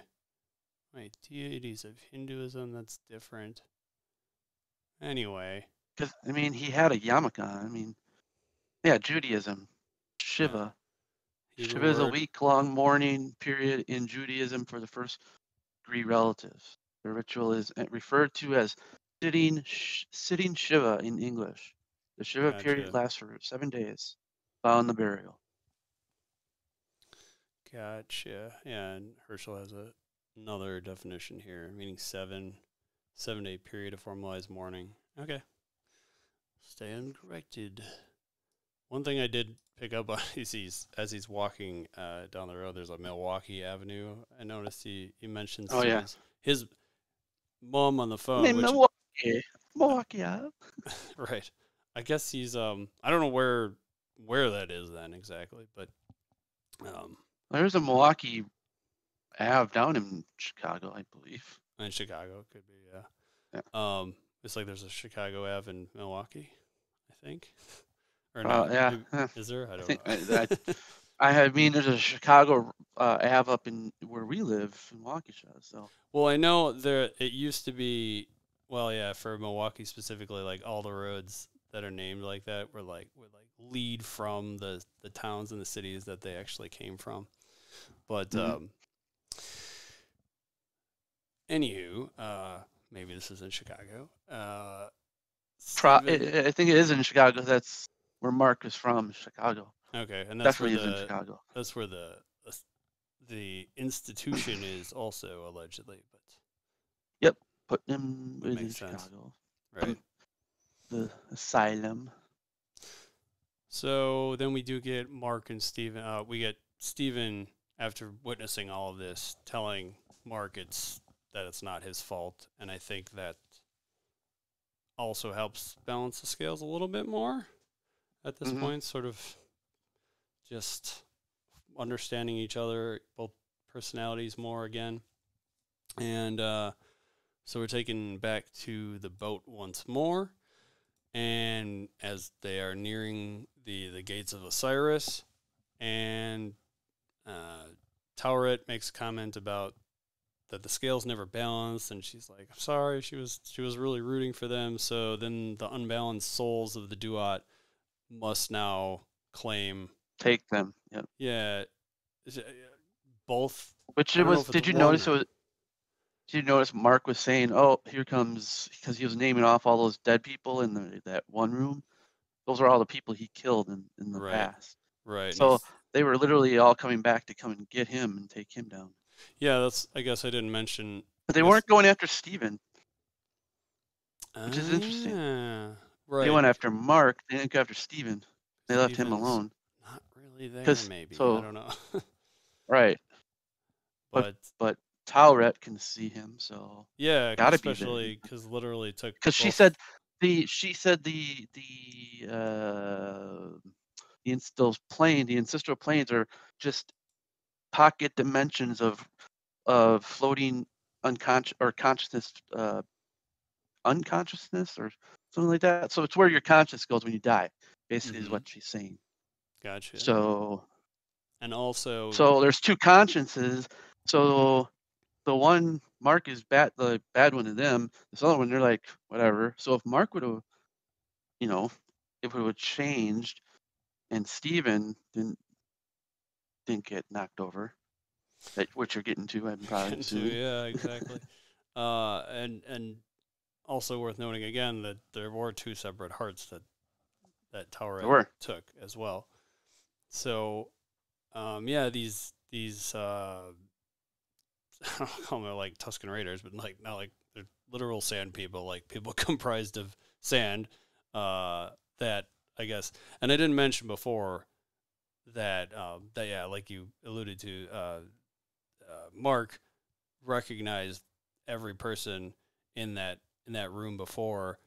Wait, deities of Hinduism, that's different. Anyway. Because, he had a yarmulke. Judaism. Shiva. Hebrew Shiva is a word. week-long mourning period in Judaism for the first-degree relatives. The ritual is referred to as sitting Shiva in English. The Shiva period Gotcha. lasts for 7 days, following the burial. Gotcha. Yeah, and Herschel has another definition here, meaning 7-day period of formalized mourning. Okay. Stand corrected. One thing I did pick up on is as he's walking down the road, there's a Milwaukee Avenue. I noticed he mentions Oh, to yeah. his mom on the I phone, mean, which Milwaukee, yeah. right. I guess he's I don't know where that is then exactly, but There's a Milwaukee Ave down in Chicago, I believe. in Chicago could be, yeah. Yeah. It's like there's a Chicago Ave in Milwaukee, I think. Or not. Yeah. Maybe, is there? I I don't think know. I mean, there's a Chicago Ave up in where we live in Waukesha. So Well, I know it used to be, well, yeah, for Milwaukee specifically, like all the roads that are named like that would lead from the towns and the cities that they actually came from. But anywho, maybe this is in Chicago. I think it is in Chicago. That's where Mark is from, Chicago. Okay, and Definitely is in Chicago. That's where the institution is also allegedly, but yep, put him would in make sense, Chicago. right? The Asylum. So then we do get Mark and Steven. We get Steven, after witnessing all of this, telling Mark that it's not his fault, and I think that also helps balance the scales a little bit more at this point, sort of just understanding each other, both personalities more again. And so we're taken back to the boat once more, and as they are nearing the gates of Osiris, and Tauret makes a comment about that the scales never balance, and she's like, I'm sorry, she was really rooting for them. So then the unbalanced souls of the Duat must now take them. Yep. Yeah, both. Which it was. Did you notice it was? Did you notice Mark was saying, "Oh, here comes," because he was naming off all those dead people in that one room. Those are all the people he killed in the past. Right. So they were literally all coming back to come and get him and take him down. Yeah, I guess I didn't mention. But they weren't going after Steven, which is interesting. Right. They went after Mark. They didn't go after Steven. They left him alone. Not really there, maybe. I don't know. Right. But Tauret can see him, so yeah, gotta especially because literally took. Because she said the ancestral planes are just pocket dimensions of floating consciousness unconsciousness or something like that. So it's where your conscious goes when you die, basically, is what she's saying. Gotcha. So so there's two consciences. So the one Mark is the bad one to them. This other one, they're like whatever. So if Mark would have, if it would have changed, and Steven didn't get knocked over, which you're getting to, I'm probably assuming. Yeah, exactly. And also worth noting again that there were two separate hearts that Tauret took as well. So, yeah, these I don't call them like Tuscan Raiders, but not like they're literal sand people, like people comprised of sand. That I guess, and I didn't mention before that yeah, like you alluded to, Mark recognized every person in that room before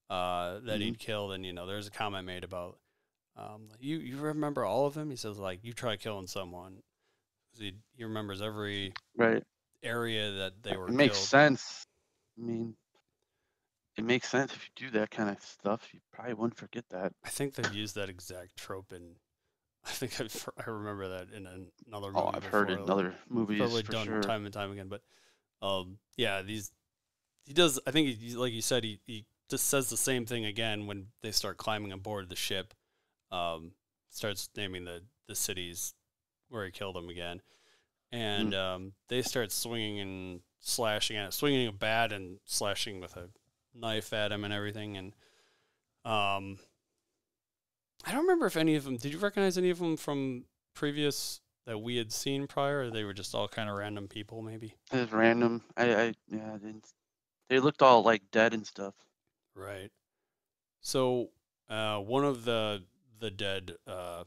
that he'd killed, and there's a comment made about you remember all of them. He says like you try killing someone. He remembers every area that they were killed. It makes sense. I mean, it makes sense if you do that kind of stuff. You probably wouldn't forget that. I think they've used that exact trope in. I think I remember that in another movie. Oh, I've heard it in other movies. Probably for done sure. time and time again, but yeah, he does. I think like you said, he just says the same thing again when they start climbing aboard the ship. Starts naming the cities where he killed him again. And they start swinging and slashing at it, swinging a bat and slashing with a knife at him and everything. And I don't remember if any of them, did you recognize any of them from previous that we had seen prior, or they were just all kind of random people maybe? It was random. I didn't. They looked all like dead and stuff. Right. So one of the dead, the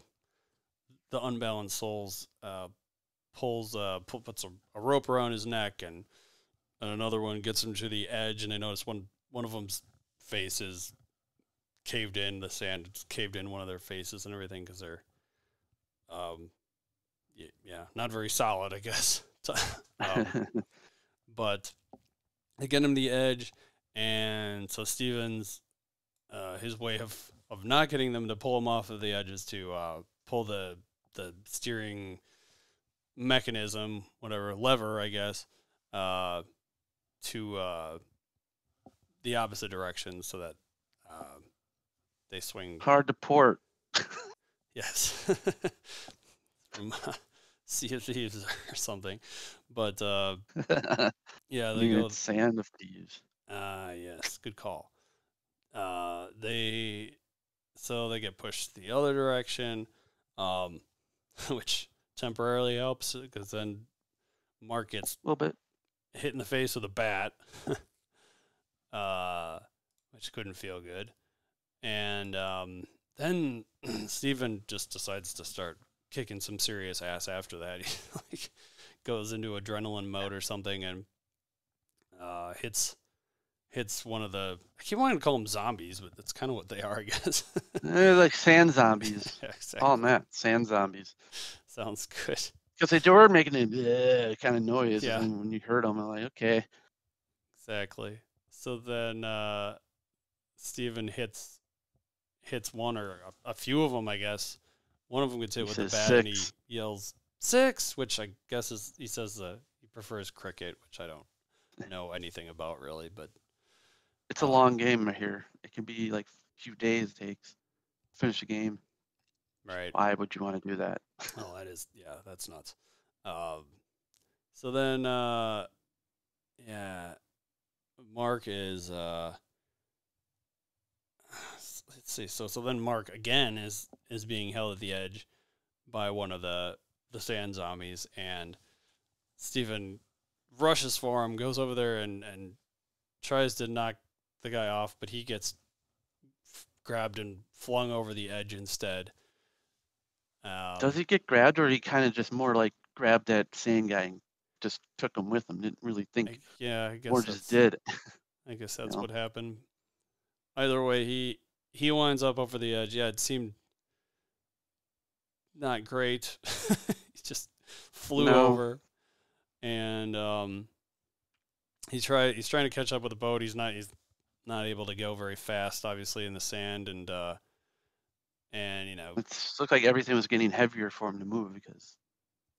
unbalanced souls, puts a rope around his neck, and another one gets him to the edge, and I notice one of them's face is caved in, the sand caved in one of their faces and everything, because they're not very solid, I guess. But they get him the edge, and so Steven's his way of not getting them to pull him off of the edge is to pull the steering mechanism, whatever, lever, I guess, to the opposite direction so that they swing. Hard to port. Yes. From Sea of Thieves or something. But yeah, they go. Sand of Thieves. Yes, good call. They get pushed the other direction, which temporarily helps because then Mark gets a little bit hit in the face with a bat, which couldn't feel good. And then Steven just decides to start kicking some serious ass after that. He goes into adrenaline mode or something and hits one of the, I keep wanting to call them zombies, but that's kind of what they are, I guess. They're like sand zombies. Yeah, exactly. Oh man, sand zombies. Sounds good. Because they were making a kind of noise, Yeah. and when you heard them, I'm like, okay. Exactly. So then Steven hits one or a few of them, I guess. One of them gets hit with a bat, and he yells 6, which I guess he says he prefers cricket, which I don't know anything about really, but it's a long game right here. It can be like a few days it takes to finish a game. Right. Why would you want to do that? Oh, that's nuts. So then, Mark is, let's see. So then Mark again is being held at the edge by one of the sand zombies, and Steven rushes for him, goes over there and tries to knock the guy off, but he gets grabbed and flung over the edge instead. Does he get grabbed, or he kind of just more like grabbed that sand guy and just took him with him? Didn't really think. I guess. Or just did. I guess that's what happened. Either way, he winds up over the edge. Yeah, it seemed not great. He just flew over, and he's trying to catch up with the boat. He's not able to go very fast, obviously, in the sand, and you know, it looked like everything was getting heavier for him to move because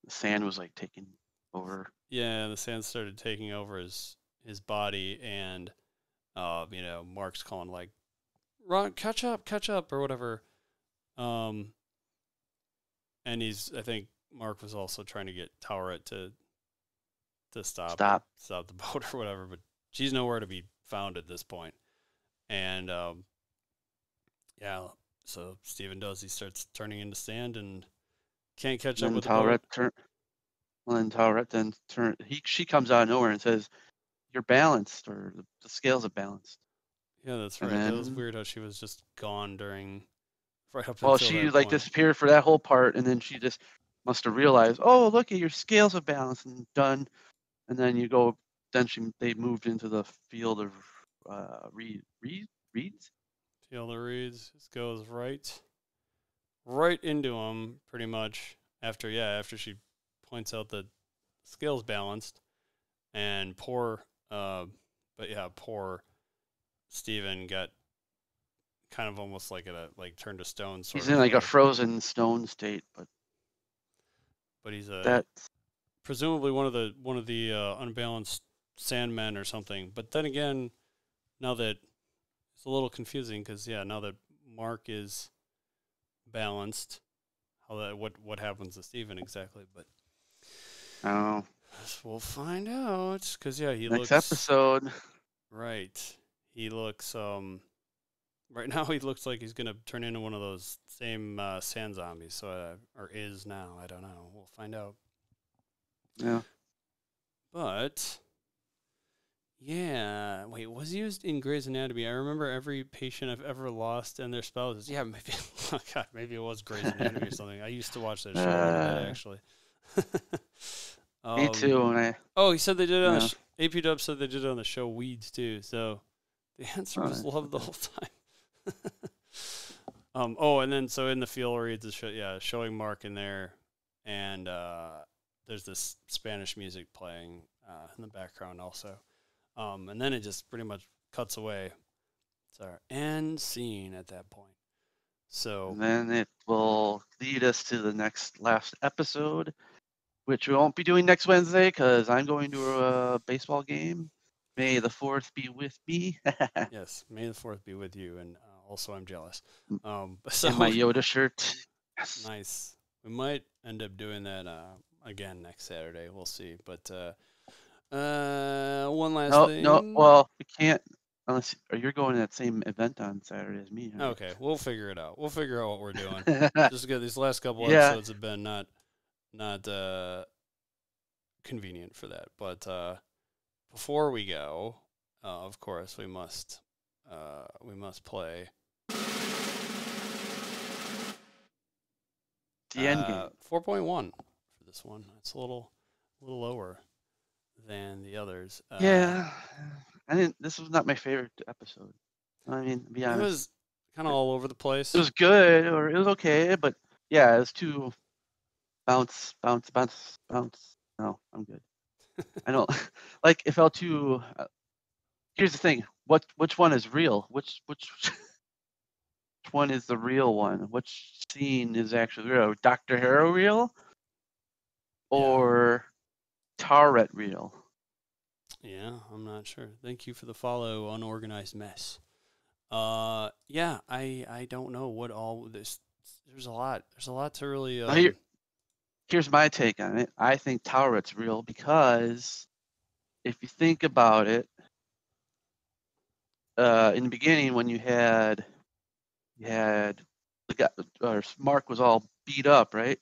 the sand was like taking over. Yeah, the sand started taking over his body, and you know, Mark's calling like, "Run, catch up," or whatever. And I think Mark was also trying to get Towerette to stop the boat or whatever, but she's nowhere to be found at this point. And so Steven he starts turning into sand and can't catch up with the boat. Then Towerette she comes out of nowhere and says, "You're balanced," or the scales are balanced. Yeah, that's right. That was weird how she was just gone right up well, until she that like point. disappeared for that whole part, and then she just must have realized, oh, look at your scales are balanced and done. And then they moved into the field of reeds. Field of reeds just goes right into him pretty much after she points out that scales balanced, and poor Steven got kind of almost like turned to stone. He's in like a frozen stone state, but he's presumably one of the unbalanced sandmen or something. But then again, now that it's a little confusing because now that Mark is balanced, what happens to Steven exactly, but I don't know. we'll find out. Because he Next looks episode. right. He looks right now he looks like he's gonna turn into one of those same sand zombies. So or is now. I don't know. We'll find out. Yeah. But yeah, wait, was he used in Grey's Anatomy? I remember every patient I've ever lost and their spouses. Yeah, maybe. Oh God, maybe it was Grey's Anatomy or something. I used to watch that show a bit, actually. Me too. And he said they did it on AP Dub said they did it on the show Weeds too. So the answer was love the whole time. And then so in the field reads the show, showing Mark in there, and there's this Spanish music playing in the background also. And then it just pretty much cuts away. It's our end scene at that point. So and then it will lead us to the last episode, which we won't be doing next Wednesday because I'm going to a baseball game. May the 4th be with me. yes, may the 4th be with you, and also I'm jealous. So in my Yoda shirt. Yes. Nice. We might end up doing that again next Saturday. We'll see. But one last thing. No, well, we can't unless you're going to that same event on Saturday as me. Right? Okay, we'll figure it out. We'll figure out what we're doing. Just because these last couple Yeah. episodes have been not convenient for that. But before we go, of course, we must play the end game. 4.1 for this one. It's a little lower than the others. Yeah, this was not my favorite episode. I mean, to be honest, it was kind of all over the place. It was good, or it was okay, but yeah, it was too bounce. No, I'm good. I don't like. It felt too. Here's the thing: which one is real? Which one is the real one? Which scene is actually real? Dr. Harrow real, or Tarret real? Yeah, I'm not sure. Thank you for the follow, unorganized mess. I don't know what all this. There's a lot. There's a lot to really. Here's my take on it. I think Tarret's real because if you think about it, in the beginning when you had the guy, Mark was all beat up, right?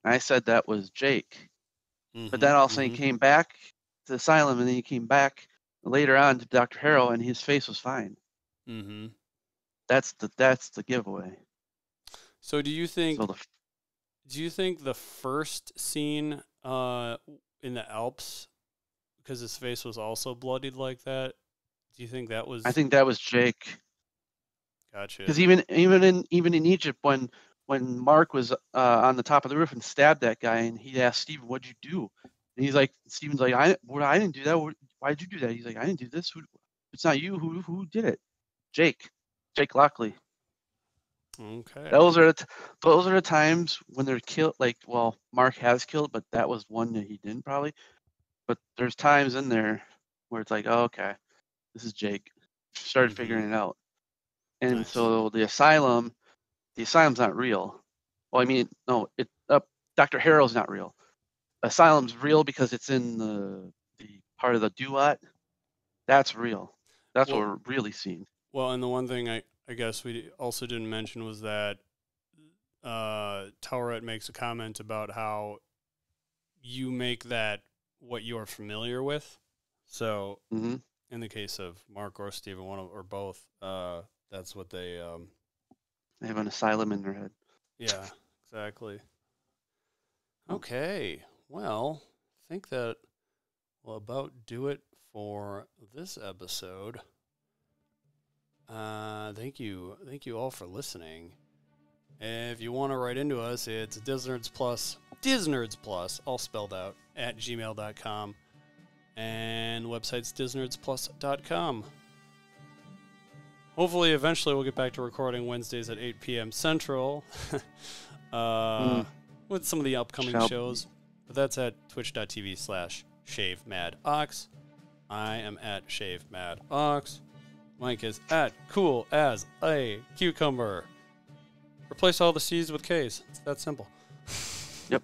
And I said that was Jake, but then all of a sudden he came back to Asylum, and then he came back later on to Dr. Harrow, and his face was fine. Mm-hmm. That's the giveaway. So do you think? Do you think the first scene in the Alps, because his face was also bloodied like that? Do you think that was? I think that was Jake. Gotcha. Because even in Egypt, when Mark was on the top of the roof and stabbed that guy, and he asked Steven, "What'd you do?" And he's like, Steven's like, I didn't do that. Why'd you do that? He's like, I didn't do this. It's not you. Who did it? Jake Lockley. Okay. Those are the times when they're killed. Like, well, Mark has killed, but that was one that he didn't probably. But there's times in there where it's like, oh, okay, this is Jake. Started figuring it out. And Nice. so the asylum's not real. Well, I mean, no, Dr. Harrow's not real. Asylum's real because it's in the part of the duat. That's real. That's what we're really seeing. Well, and the one thing I guess we also didn't mention was that Tauret makes a comment about how you make that what you're familiar with. So in the case of Mark or Steven, one or both, that's what they have an asylum in their head. Yeah, exactly. Okay. Well, I think that will about do it for this episode. Thank you all for listening. If you want to write into us, it's Disnerds Plus, all spelled out, at gmail.com. And the website's disnerdsplus.com. Hopefully, eventually, we'll get back to recording Wednesdays at 8 p.m. Central with some of the upcoming shows. But that's at twitch.tv/ShaveMadOx. I am at ShaveMadOx. Mike is at Cool as a Cucumber. Replace all the C's with K's. It's that simple. Yep.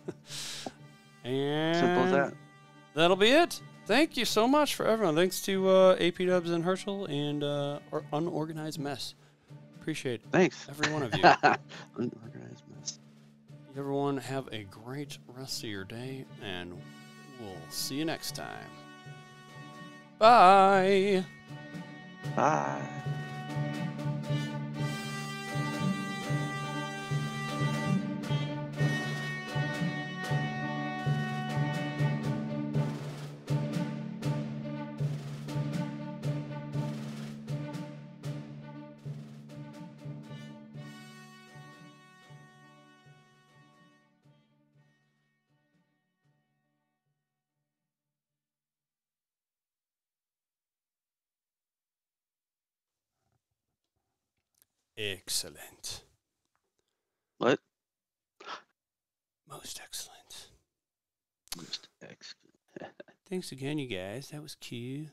And Simple as that. that'll be it. Thank you so much for everyone. Thanks to AP Dubs and Herschel and Unorganized Mess. Appreciate Thanks. every one of you. Unorganized mess. Everyone have a great rest of your day, and we'll see you next time. Bye. Bye. Excellent. What? Most excellent. Just excellent. Thanks again, you guys. That was cute.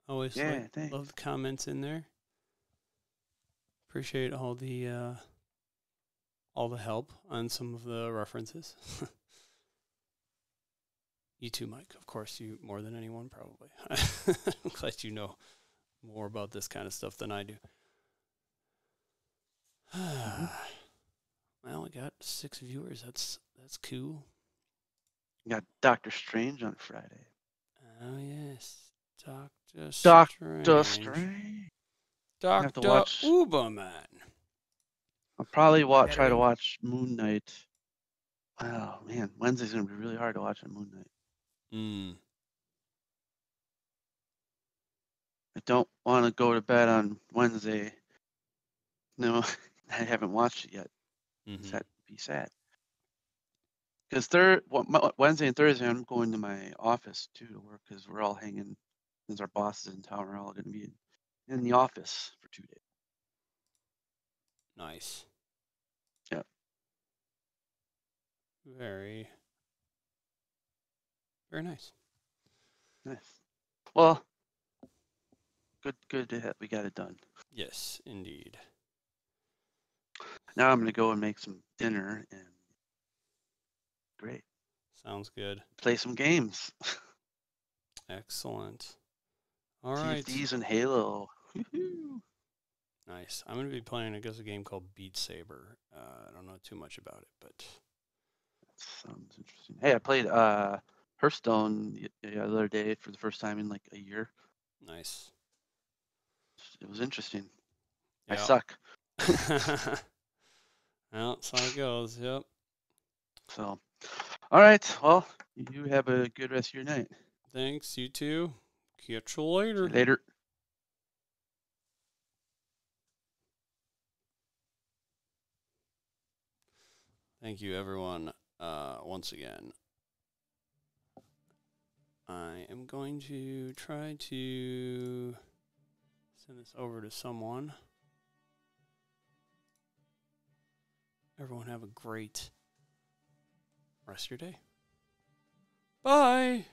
Always Yeah, thanks. love the comments in there. Appreciate all the help on some of the references. You too, Mike. Of course, you more than anyone, probably. I'm glad you know more about this kind of stuff than I do. Well, we got 6 viewers. That's cool. Got Doctor Strange on Friday. Oh yes, Doctor Strange. have to Doctor watch- Uberman. I'll probably try to watch Moon Knight. Oh man, Wednesday's gonna be really hard to watch on Moon Knight. I don't want to go to bed on Wednesday. No, I haven't watched it yet. Mm-hmm. That'd be sad. Because Wednesday and Thursday, I'm going to my office too to work because we're all hanging. Since our boss is in town, we're all going to be in the office for 2 days. Nice. Yeah. Very, very nice. Nice. Well, good we got it done. Yes, indeed. Now I'm going to go and make some dinner and great. Sounds good. Play some games. Excellent. All right. TFDs and Halo. Woo-hoo. Nice. I'm going to be playing, I guess, a game called Beat Saber. I don't know too much about it, but Sounds interesting. Hey, I played Hearthstone the other day for the first time in like a year. nice. It was interesting. I Yeah. suck. Well, that's how it goes. Yep. So, all right. Well, you have a good rest of your night. Thanks. You too. Catch you See later. you later. Thank you, everyone. Once again, I am going to try to send this over to someone. Everyone have a great rest of your day. Bye.